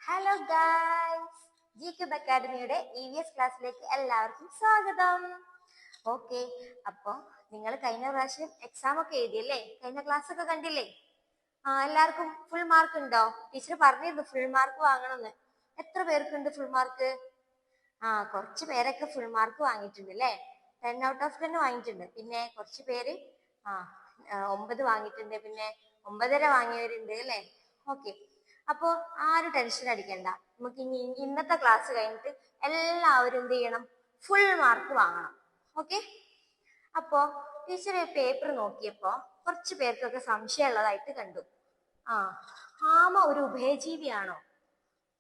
Hello guys, G cube അക്കാഡമിയുടെ EVS ക്ലാസ്സിലേക്ക് എല്ലാവർക്കും സ്വാഗതം. ഓക്കെ, അപ്പോൾ നിങ്ങൾ കഴിഞ്ഞ പ്രാവശ്യം എക്സാം ഒക്കെ എഴുതിയല്ലേ? കഴിഞ്ഞ ക്ലാസ് ഒക്കെ കണ്ടില്ലേ? എല്ലാവർക്കും ഫുൾ മാർക്ക് ഉണ്ടോ? ടീച്ചർ പറഞ്ഞിരുന്നു ഫുൾ മാർക്ക് വാങ്ങണമെന്ന്. എത്ര പേർക്കുണ്ട് ഫുൾ മാർക്ക്? കുറച്ച് പേരൊക്കെ ഫുൾ മാർക്ക് വാങ്ങിയിട്ടുണ്ട് അല്ലേ? 10 out of 10 വാങ്ങിയിട്ടുണ്ട്. പിന്നെ കുറച്ച് പേര് 9 വാങ്ങിയിട്ടുണ്ട്, പിന്നെ 9.5 വാങ്ങിയവരുണ്ട് അല്ലേ? ഓക്കെ, അപ്പോ ആരും ടെൻഷൻ അടിക്കണ്ട. നമുക്ക് ഇന്നത്തെ ക്ലാസ് കഴിഞ്ഞിട്ട് എല്ലാവരും എന്ത് ചെയ്യണം? ഫുൾ മാർക്ക് വാങ്ങണം. ഓക്കെ, അപ്പോ ടീച്ചർ പേപ്പർ നോക്കിയപ്പോ കുറച്ച് പേർക്കൊക്കെ സംശയം ഉള്ളതായിട്ട് കണ്ടു. ആമ ഒരു ഉഭയജീവിയാണോ?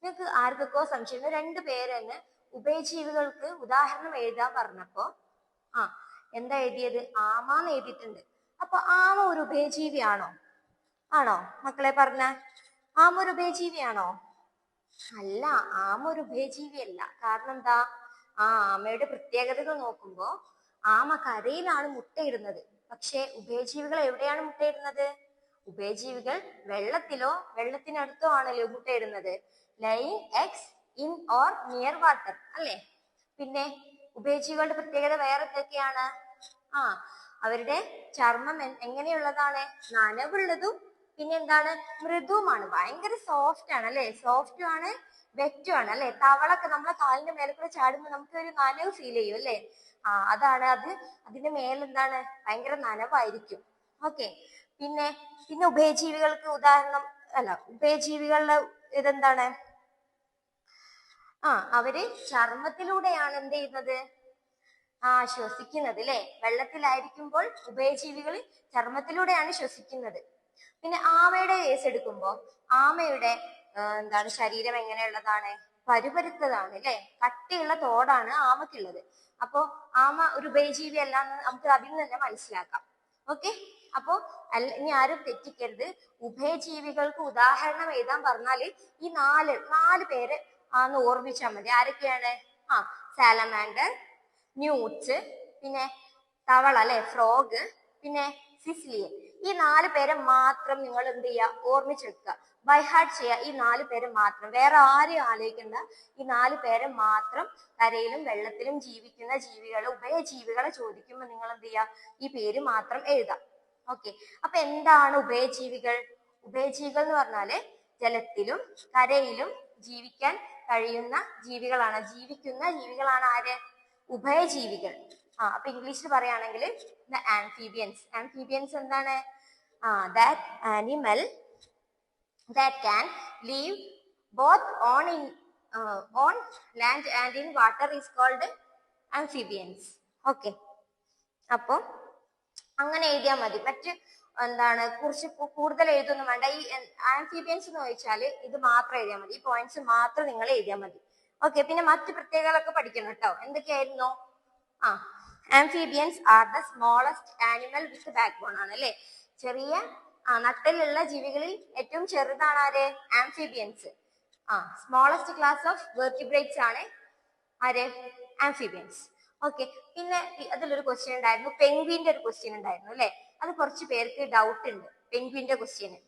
നിങ്ങൾക്ക് ആർക്കൊക്കെ സംശയം? 2 പേര് തന്നെ ഉഭയജീവികൾക്ക് ഉദാഹരണം എഴുതാൻ പറഞ്ഞപ്പോ എന്താ എഴുതിയത്? ആമാന്ന് എഴുതിയിട്ടുണ്ട്. അപ്പൊ ആമ ഒരു ഉഭയജീവിയാണോ? ആണോ മക്കളെ? പറഞ്ഞ ആമ ഒരു ഉഭയജീവിയാണോ? അല്ല, ആമ ഒരു ഉഭയജീവിയല്ല. കാരണം എന്താ? ആമയുടെ പ്രത്യേകതകൾ നോക്കുമ്പോ ആമ കരയിലാണ് മുട്ടയിടുന്നത്. പക്ഷെ ഉഭയജീവികൾ എവിടെയാണ് മുട്ടയിടുന്നത്? ഉഭയജീവികൾ വെള്ളത്തിലോ വെള്ളത്തിനടുത്തോ ആണല്ലോ മുട്ടയിടുന്നത്. Laying eggs in or near water അല്ലേ? പിന്നെ ഉഭയജീവികളുടെ പ്രത്യേകത വേറെ എന്തൊക്കെയാണ്? അവരുടെ ചർമ്മം എങ്ങനെയുള്ളതാണ്? നനവുള്ളതും പിന്നെ എന്താണ്? മൃദുവുമാണ്. ഭയങ്കര സോഫ്റ്റ് ആണ് അല്ലെ? സോഫ്റ്റും ആണ്, വെറ്റും ആണ് അല്ലെ? തവളൊക്കെ നമ്മളെ കാലിന്റെ മേലെ കൂടെ ചാടുമ്പോൾ നമുക്ക് ഒരു നനവ് ഫീൽ ചെയ്യും അല്ലെ? അതാണ് അത്. അതിന്റെ മേലെന്താണ്? ഭയങ്കര നനവായിരിക്കും. ഓക്കെ, പിന്നെ ഉഭയജീവികൾക്ക് ഉദാഹരണം ഉഭയജീവികളുടെ ഇതെന്താണ്? അവര് ചർമ്മത്തിലൂടെയാണ് എന്ത് ചെയ്യുന്നത്? ശ്വസിക്കുന്നത് അല്ലെ? വെള്ളത്തിലായിരിക്കുമ്പോൾ ഉഭയജീവികൾ ചർമ്മത്തിലൂടെയാണ് ശ്വസിക്കുന്നത്. പിന്നെ ആമയുടെ കേസ് എടുക്കുമ്പോ ആമയുടെ ശരീരം എങ്ങനെയുള്ളതാണ്? പരുപരുത്തതാണ് അല്ലെ? കട്ടിയുള്ള തോടാണ് ആമക്കുള്ളത്. അപ്പോ ആമ ഒരു ഉഭയജീവി അല്ല എന്ന് നമുക്ക് അതിൽ നിന്ന് തന്നെ മനസ്സിലാക്കാം. ഓക്കെ, അപ്പോ ഇനി ആരും തെറ്റിക്കരുത്. ഉഭയജീവികൾക്ക് ഉദാഹരണം എഴുതാൻ പറഞ്ഞാല് ഈ നാല് പേര് ഓർമ്മിച്ചാൽ മതി. ആരൊക്കെയാണ്? സാലമാൻഡർ, ന്യൂട്സ്, പിന്നെ തവള അല്ലെ, ഫ്രോഗ്, പിന്നെ സിസിലിയൻ. ഈ 4 പേരെ മാത്രം നിങ്ങൾ എന്ത് ചെയ്യുക? ഓർമ്മിച്ചെടുക്കുക, ബൈ ഹാർട്ട് ചെയ്യുക. ഈ 4 പേരെ മാത്രം, വേറെ ആരെയും ആലോചിക്കണ്ട. ഈ 4 പേരെ മാത്രം കരയിലും വെള്ളത്തിലും ജീവിക്കുന്ന ജീവികളെ, ഉഭയജീവികളെ ചോദിക്കുമ്പോൾ നിങ്ങൾ എന്ത് ചെയ്യുക? ഈ പേര് മാത്രം എഴുതാം. ഓക്കെ, അപ്പൊ എന്താണ് ഉഭയജീവികൾ? ഉഭയജീവികൾ എന്ന് പറഞ്ഞാല് ജലത്തിലും കരയിലും ജീവിക്കാൻ കഴിയുന്ന ജീവികളാണ്. ജീവിക്കുന്ന ജീവികളാണ് ആര്? ഉഭയജീവികൾ. അപ്പൊ ഇംഗ്ലീഷിൽ പറയുകയാണെങ്കിൽ ആംഫീബിയൻസ്. ആംഫീബിയൻസ് എന്താണ്? that animal that can live both on land and in water is called amphibians. Okay, അപ്പൊ അങ്ങനെ എഴുതിയാൽ മതി. കുറച്ച് കൂടുതൽ എഴുതൊന്നും വേണ്ട. ഈ ആംഫീബിയൻസ് എന്ന് ചോദിച്ചാല് ഇത് മാത്രം എഴുതിയാൽ മതി. ഈ പോയിന്റ്സ് മാത്രം നിങ്ങൾ എഴുതിയാൽ മതി. ഓക്കെ, പിന്നെ മറ്റു പ്രത്യേകതകളൊക്കെ പഠിക്കണം കേട്ടോ. എന്തൊക്കെയായിരുന്നു? Amphibians are the smallest animal with backbone ആണ് അല്ലെ? ചെറിയ നട്ടലുള്ള ജീവികളിൽ ഏറ്റവും ചെറുതാണ് ആര്? Amphibians. Smallest class of vertebrates ആണ് ആര്? ആംഫീബിയൻസ്. ഓക്കെ, പിന്നെ അതിലൊരു ക്വസ്റ്റ്യൻ ഉണ്ടായിരുന്നു, പെൻഗ്വിന്റെ ഒരു ക്വസ്റ്റ്യൻ ഉണ്ടായിരുന്നു അല്ലെ? അത് കുറച്ച് പേർക്ക് ഡൗട്ട് ഉണ്ട്, പെൻഗ്വിന്റെ ക്വസ്റ്റ്യന്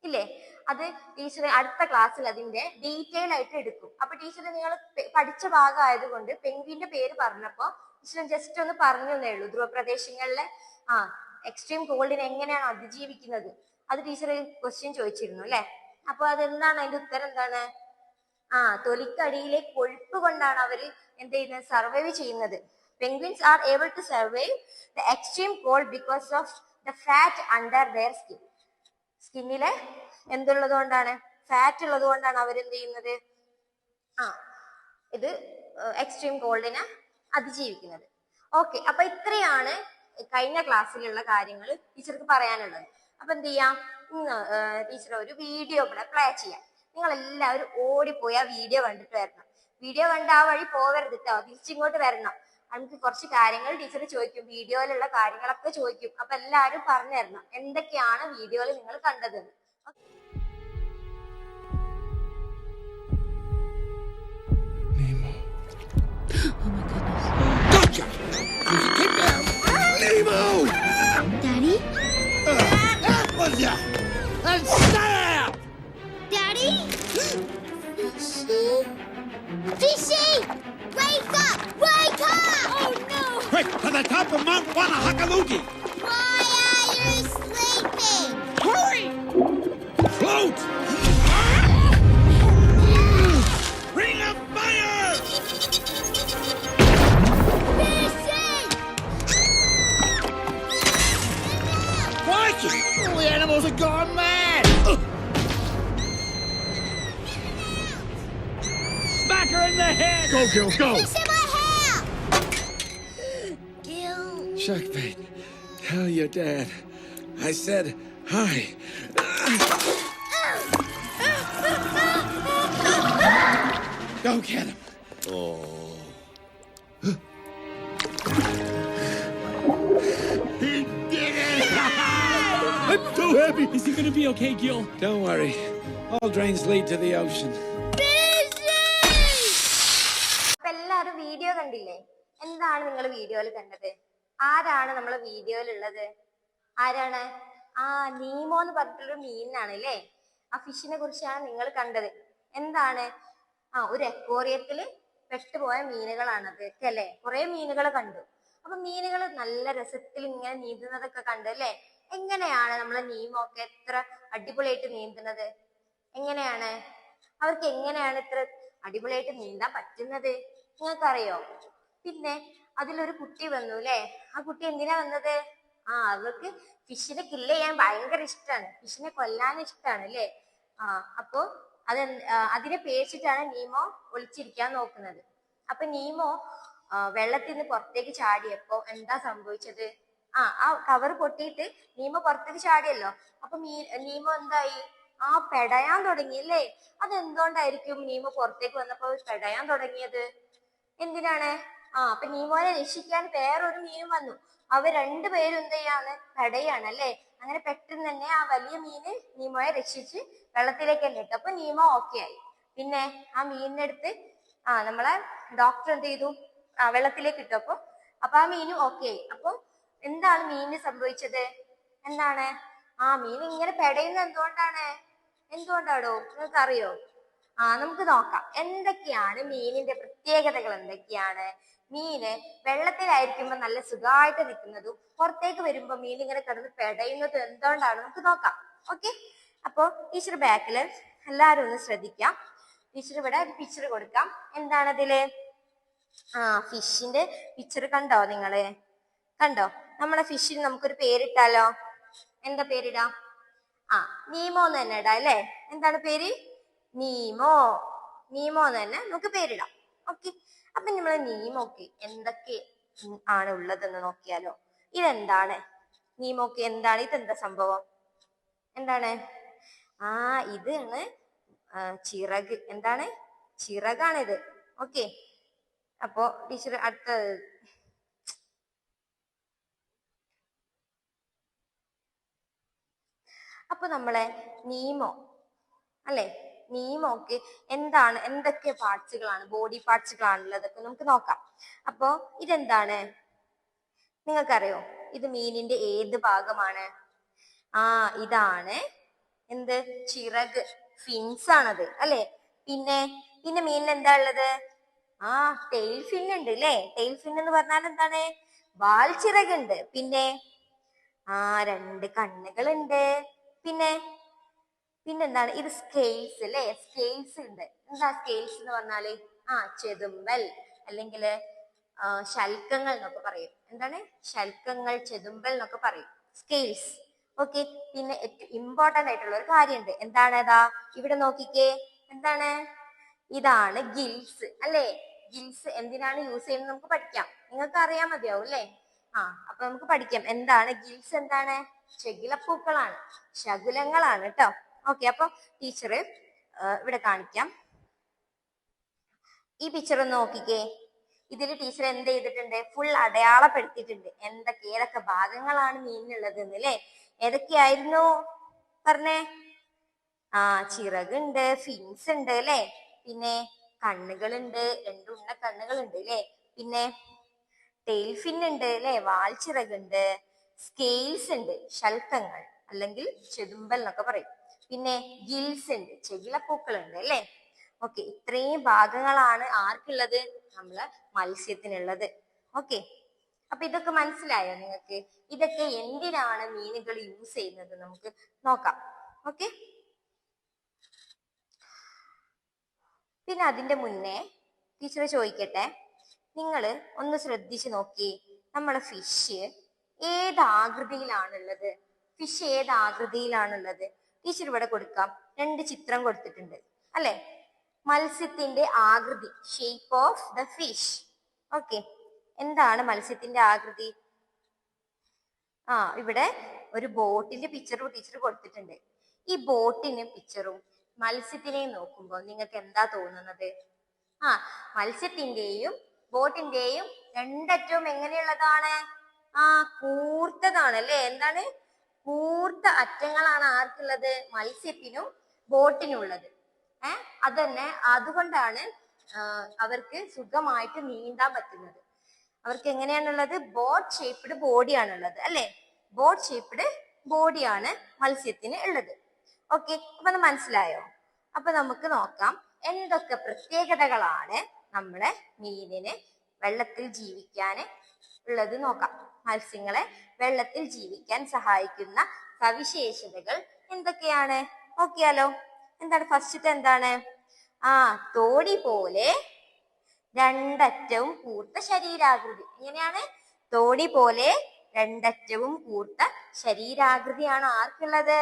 ഇല്ലേ? അത് ടീച്ചർ അടുത്ത ക്ലാസ്സിൽ അതിന്റെ ഡീറ്റെയിൽ ആയിട്ട് എടുക്കും. അപ്പൊ ടീച്ചർ നിങ്ങൾ പഠിച്ച ഭാഗം ആയതുകൊണ്ട് പെൻഗ്വിന്റെ പേര് പറഞ്ഞപ്പോ ടീച്ചർ ജസ്റ്റ് ഒന്ന് പറഞ്ഞു തന്നേ ഉള്ളൂ. ധ്രുവപ്രദേശങ്ങളിലെ എക്സ്ട്രീം കോൾഡിനെ എങ്ങനെയാണ് അതിജീവിക്കുന്നത് അത് ടീച്ചർ ക്വസ്റ്റ്യൻ ചോദിച്ചിരുന്നു അല്ലെ? അപ്പൊ അതെന്താണ്? അതിന്റെ ഉത്തരം എന്താണ്? തൊലിക്കടിയിലെ കൊഴുപ്പ് കൊണ്ടാണ് അവര് എന്ത് ചെയ്യുന്നത്? സർവൈവ് ചെയ്യുന്നത്. Penguins are able to survive the extreme cold because of the fat under their skin. സ്കിന്നിലെ എന്തുള്ളത് കൊണ്ടാണ്? ഫാറ്റ് ഉള്ളത് കൊണ്ടാണ് അവരെന്ത് ചെയ്യുന്നത്? ഇത് എക്സ്ട്രീം കോൾഡിനെ അതിജീവിക്കുന്നത്. ഓക്കെ, അപ്പൊ ഇത്രയാണ് കഴിഞ്ഞ ക്ലാസ്സിലുള്ള കാര്യങ്ങൾ ടീച്ചർക്ക് പറയാനുള്ളത്. അപ്പൊ എന്ത് ചെയ്യാം? ടീച്ചർ ഒരു വീഡിയോ ഇവിടെ പ്ലേ ചെയ്യാം. നിങ്ങൾ എല്ലാവരും ഓടിപ്പോയി ആ വീഡിയോ കണ്ടിട്ട് വരണം. വീഡിയോ കണ്ട് ആ വഴി പോകരുത് കേട്ടോ, തിരിച്ചിങ്ങോട്ട് വരണം. നമുക്ക് കുറച്ച് കാര്യങ്ങൾ ടീച്ചർ ചോദിക്കും, വീഡിയോയിലുള്ള കാര്യങ്ങളൊക്കെ ചോദിക്കും. അപ്പൊ എല്ലാവരും പറഞ്ഞു തരണം എന്തൊക്കെയാണ് വീഡിയോയിൽ നിങ്ങൾ കണ്ടത്. Daddy? And snap! Daddy? bogey! Why are you sleeping? Hurry! Float! Ring of fire! Fishing! Crikey! All the animals are gone mad! Smack her in the head! Go, Gil, go! Fish in my hair! Gil. Sharkbait, tell your dad. I said hi. Go get him. Oh. He did it! I'm so happy. Is he gonna be okay, Gil? Don't worry. All drains lead to the ocean. അപ്പൊ എല്ലാരും video കണ്ടില്ലേ? എന്താണ് നിങ്ങൾ വീഡിയോയിൽ കണ്ടത്? ആരാണ് നമ്മളെ വീഡിയോയിലുള്ളത്? ആരാണ്? ആ, നീമോ എന്ന് പറഞ്ഞിട്ടുള്ളൊരു മീനാണ് അല്ലേ? ആ ഫിഷിനെ കുറിച്ചാണ് നിങ്ങൾ കണ്ടത്. എന്താണ്? ആ, ഒരു അക്വേറിയത്തില് പെട്ടുപോയ മീനുകളാണത് അല്ലേ? കുറെ മീനുകൾ കണ്ടു. അപ്പൊ മീനുകൾ നല്ല രസത്തിൽ ഇങ്ങനെ നീന്തുന്നതൊക്കെ കണ്ടു അല്ലേ? എങ്ങനെയാണ് നമ്മളെ നീമോ ഒക്കെ എത്ര അടിപൊളിയായിട്ട് നീന്തുന്നത്? എങ്ങനെയാണ് അവർക്ക് എങ്ങനെയാണ് ഇത്ര അടിപൊളിയായിട്ട് നീന്താൻ പറ്റുന്നത്? നിങ്ങൾക്കറിയോ? പിന്നെ അതിലൊരു കുട്ടി വന്നു അല്ലേ? ആ കുട്ടി എന്തിനാ വന്നത്? ആ, അവർക്ക് ഫിഷിനെ കില്ല് ചെയ്യാൻ ഭയങ്കര ഇഷ്ടമാണ്, ഫിഷിനെ കൊല്ലാൻ ഇഷ്ടമാണ് അല്ലേ? ആ, അപ്പൊ അതിനെ പേടിച്ചിട്ടാണ് നീമോ ഒളിച്ചിരിക്കാൻ നോക്കുന്നത്. അപ്പൊ നീമോ വെള്ളത്തിൽ നിന്ന് പുറത്തേക്ക് ചാടിയപ്പോ എന്താ സംഭവിച്ചത്? ആ കവർ പൊട്ടിയിട്ട് നീമോ പുറത്തേക്ക് ചാടിയല്ലോ. അപ്പൊ നീമോ എന്തായി? ആ, പെടയാൻ തുടങ്ങി അല്ലേ? അതെന്തുകൊണ്ടായിരിക്കും നീമോ പുറത്തേക്ക് വന്നപ്പോ പെടയാൻ തുടങ്ങിയത്? എന്തിനാണ്? അപ്പൊ നീമോനെ രക്ഷിക്കാൻ വേറൊരു മീനും വന്നു. അവർ രണ്ടുപേരും എന്ത് ചെയ്യാണ്? പെടയാണ് അല്ലേ? അങ്ങനെ പെട്ടെന്ന് തന്നെ ആ വലിയ മീന് നീമോയെ രക്ഷിച്ച് വെള്ളത്തിലേക്ക് തന്നെ ഇട്ടു. അപ്പൊ നീമോ ഓക്കെ ആയി. പിന്നെ ആ മീനിനെടുത്ത് നമ്മളെ ഡോക്ടർ എന്ത് ചെയ്തു? വെള്ളത്തിലേക്ക് ഇട്ടു. അപ്പൊ ആ മീനും ഓക്കെ ആയി. അപ്പൊ എന്താണ് മീനിന് സംഭവിച്ചത്? എന്താണ്? ആ മീൻ ഇങ്ങനെ പെടയുന്നത് എന്തുകൊണ്ടാണോ നിങ്ങൾക്ക് അറിയോ? നമുക്ക് നോക്കാം എന്തൊക്കെയാണ് മീനിന്റെ പ്രത്യേകതകൾ. എന്തൊക്കെയാണ്? മീന് വെള്ളത്തിലായിരിക്കുമ്പോ നല്ല സുഖമായിട്ട് നിൽക്കുന്നതും പുറത്തേക്ക് വരുമ്പോ മീൻ ഇങ്ങനെ കിടന്ന് പെടയുന്നതും എന്തുകൊണ്ടാണ്? നമുക്ക് നോക്കാം. ഓക്കെ, അപ്പൊ ടീച്ചർ ബാക്കില് എല്ലാരും ഒന്ന് ശ്രദ്ധിക്കാം. ടീച്ചർ ഇവിടെ ഒരു പിക്ചർ കൊടുക്കാം. എന്താണ് അതില്? ഫിഷിന്റെ പിക്ചർ കണ്ടോ നിങ്ങള്? കണ്ടോ? നമ്മളെ ഫിഷിന് നമുക്കൊരു പേരിട്ടാലോ? എന്താ പേരിടാം? നീമോ എന്ന് തന്നെ ഇടാം അല്ലേ? എന്താണ് പേര്? നീമോ. നീമോ എന്ന് തന്നെ നമുക്ക് പേരിടാം. ഓക്കെ, അപ്പൊ നമ്മളെ നീമോക്ക് എന്തൊക്കെ ആണ് ഉള്ളതെന്ന് നോക്കിയാലോ? ഇതെന്താണ്? നീമോക്ക് എന്താണ്? ഇതെന്താ സംഭവം? എന്താണ്? ഇതാണ് ചിറക്. എന്താണ്? ചിറകാണിത്. ഓക്കെ, അപ്പോ ടീച്ചർ അടുത്ത അപ്പൊ നമ്മളെ നീമോ അല്ലെ? നീമോക്ക് എന്തൊക്കെ പാർട്സുകളാണ്, ബോഡി പാർട്സുകളാണുള്ളതൊക്കെ നമുക്ക് നോക്കാം. അപ്പോ ഇതെന്താണ്? നിങ്ങൾക്കറിയോ ഇത് മീനിന്റെ ഏത് ഭാഗമാണ്? ഇതാണ് എന്ത്? ചിറക്, ഫിൻസ് ആണത് അല്ലെ? പിന്നെ മീനിന് എന്താ ഉള്ളത്? ടെയിൽ ഫിൻ ഉണ്ട് അല്ലേ? ടെയിൽ ഫിൻ എന്ന് പറഞ്ഞാൽ എന്താണ്? വാൽ ചിറകുണ്ട്. പിന്നെ രണ്ട് കണ്ണുകളുണ്ട്. പിന്നെന്താണ്? ഇത് സ്കെയിൽസ് അല്ലേ? സ്കെയിൽസ് ഉണ്ട്. എന്താ സ്കെയിൽസ് എന്ന് പറഞ്ഞാല്? ചെതുമ്പൽ അല്ലെങ്കിൽ ശൽക്കങ്ങൾ എന്നൊക്കെ പറയും. എന്താണ്? ശൽക്കങ്ങൾ, ചെതുമ്പൽ എന്നൊക്കെ പറയും, സ്കെയിൽസ്. ഓക്കെ, പിന്നെ ഏറ്റവും ഇമ്പോർട്ടന്റ് ആയിട്ടുള്ള ഒരു കാര്യമുണ്ട്. എന്താണ്? ഇവിടെ നോക്കിക്കേ. എന്താണ്? ഇതാണ് ഗിൽസ് അല്ലേ? ഗിൽസ് എന്തിനാണ് യൂസ് ചെയ്യുന്നത് നമുക്ക് പഠിക്കാം. നിങ്ങൾക്ക് അറിയാൻ മതിയാവും അല്ലേ? അപ്പൊ നമുക്ക് പഠിക്കാം. എന്താണ് ഗിൽസ്? എന്താണ്? ചെകിളപ്പൂക്കളാണ്, ശകുലങ്ങളാണ് കേട്ടോ. ഓക്കെ, അപ്പൊ ടീച്ചർ ഇവിടെ കാണിക്കാം. ഈ പിക്ചർ ഒന്ന് നോക്കിക്കേ. ഇതിൽ ടീച്ചർ എന്ത് ചെയ്തിട്ടുണ്ട്? ഫുൾ അടയാളപ്പെടുത്തിയിട്ടുണ്ട്. ഏതൊക്കെ ഭാഗങ്ങളാണ് മീനിനുള്ളത് എന്നല്ലേ? ഏതൊക്കെയായിരുന്നു പറഞ്ഞേ? ചിറകുണ്ട്, ഫിൻസ് ഉണ്ട് അല്ലെ? പിന്നെ കണ്ണുകളുണ്ട്, രണ്ട് ഉണ്ണ കണ്ണുകളുണ്ട് അല്ലെ? പിന്നെ ടെയിൽ ഫിൻ ഉണ്ട് അല്ലെ? വാൽച്ചിറകുണ്ട്. സ്കെയിൽസ് ഉണ്ട്, ശൽക്കങ്ങൾ അല്ലെങ്കിൽ ചെതുമ്പൽ എന്നൊക്കെ പറയും. പിന്നെ ഗിൽസ് ഉണ്ട്, ചെകിളപ്പൂക്കൾ ഉണ്ട് അല്ലെ? ഓക്കെ, ഇത്രയും ഭാഗങ്ങളാണ് ആർക്കുള്ളത്? നമ്മളെ മത്സ്യത്തിനുള്ളത്. ഓക്കെ, അപ്പൊ ഇതൊക്കെ മനസ്സിലായോ നിങ്ങൾക്ക്? ഇതൊക്കെ എന്തിനാണ് മീനുകൾ യൂസ് ചെയ്യുന്നത് നമുക്ക് നോക്കാം. ഓക്കെ, പിന്നെ അതിന്റെ മുന്നേ ടീച്ചർ ചോദിക്കട്ടെ, നിങ്ങൾ ഒന്ന് ശ്രദ്ധിച്ചു നോക്കി, നമ്മളെ ഫിഷ് ഏത് ആകൃതിയിലാണുള്ളത്? ഫിഷ് ഏത് ആകൃതിയിലാണുള്ളത്? ടീച്ചർ ഇവിടെ കൊടുക്കാം, 2 ചിത്രം കൊടുത്തിട്ടുണ്ട് അല്ലെ? മത്സ്യത്തിന്റെ ആകൃതി, shape of the fish. Okay, എന്താണ് മത്സ്യത്തിന്റെ ആകൃതി? ഇവിടെ ഒരു ബോട്ടിന്റെ പിക്ചറും ടീച്ചർ കൊടുത്തിട്ടുണ്ട്. ഈ ബോട്ടിനും പിക്ചറും മത്സ്യത്തിനെയും നോക്കുമ്പോൾ നിങ്ങൾക്ക് എന്താ തോന്നുന്നത്? മത്സ്യത്തിന്റെയും ബോട്ടിന്റെയും രണ്ടറ്റവും എങ്ങനെയുള്ളതാണ്? കൂർത്തതാണ് അല്ലെ? എന്താണ്? കൂർത്ത അറ്റങ്ങളാണ് ആർക്കുള്ളത്? മത്സ്യത്തിനും ബോട്ടിനുള്ളത്. അതന്നെ, അതുകൊണ്ടാണ് അവർക്ക് സുഖമായിട്ട് നീന്താൻ പറ്റുന്നത്. അവർക്ക് എങ്ങനെയാണുള്ളത്? ബോട്ട് ഷേപ്ഡ് ബോഡിയാണുള്ളത് അല്ലെ? ബോട്ട് ഷേപ്ഡ് ബോഡിയാണ് മത്സ്യത്തിന് ഉള്ളത്. ഓക്കെ, അപ്പൊ അത് മനസ്സിലായോ? അപ്പൊ നമുക്ക് നോക്കാം എന്തൊക്കെ പ്രത്യേകതകളാണ് നമ്മളെ മീനിന് വെള്ളത്തിൽ ജീവിക്കാൻ ഉള്ളത് നോക്കാം. മത്സ്യങ്ങളെ വെള്ളത്തിൽ ജീവിക്കാൻ സഹായിക്കുന്ന സവിശേഷതകൾ എന്തൊക്കെയാണ് നോക്കിയാലോ? എന്താണ് ഫസ്റ്റത്തെ? എന്താണ്? തോടി പോലെ രണ്ടറ്റവും കൂർത്ത ശരീരാകൃതി. എങ്ങനെയാണ്? തോടി പോലെ രണ്ടറ്റവും കൂർത്ത ശരീരാകൃതിയാണ് ആർക്കുള്ളത്?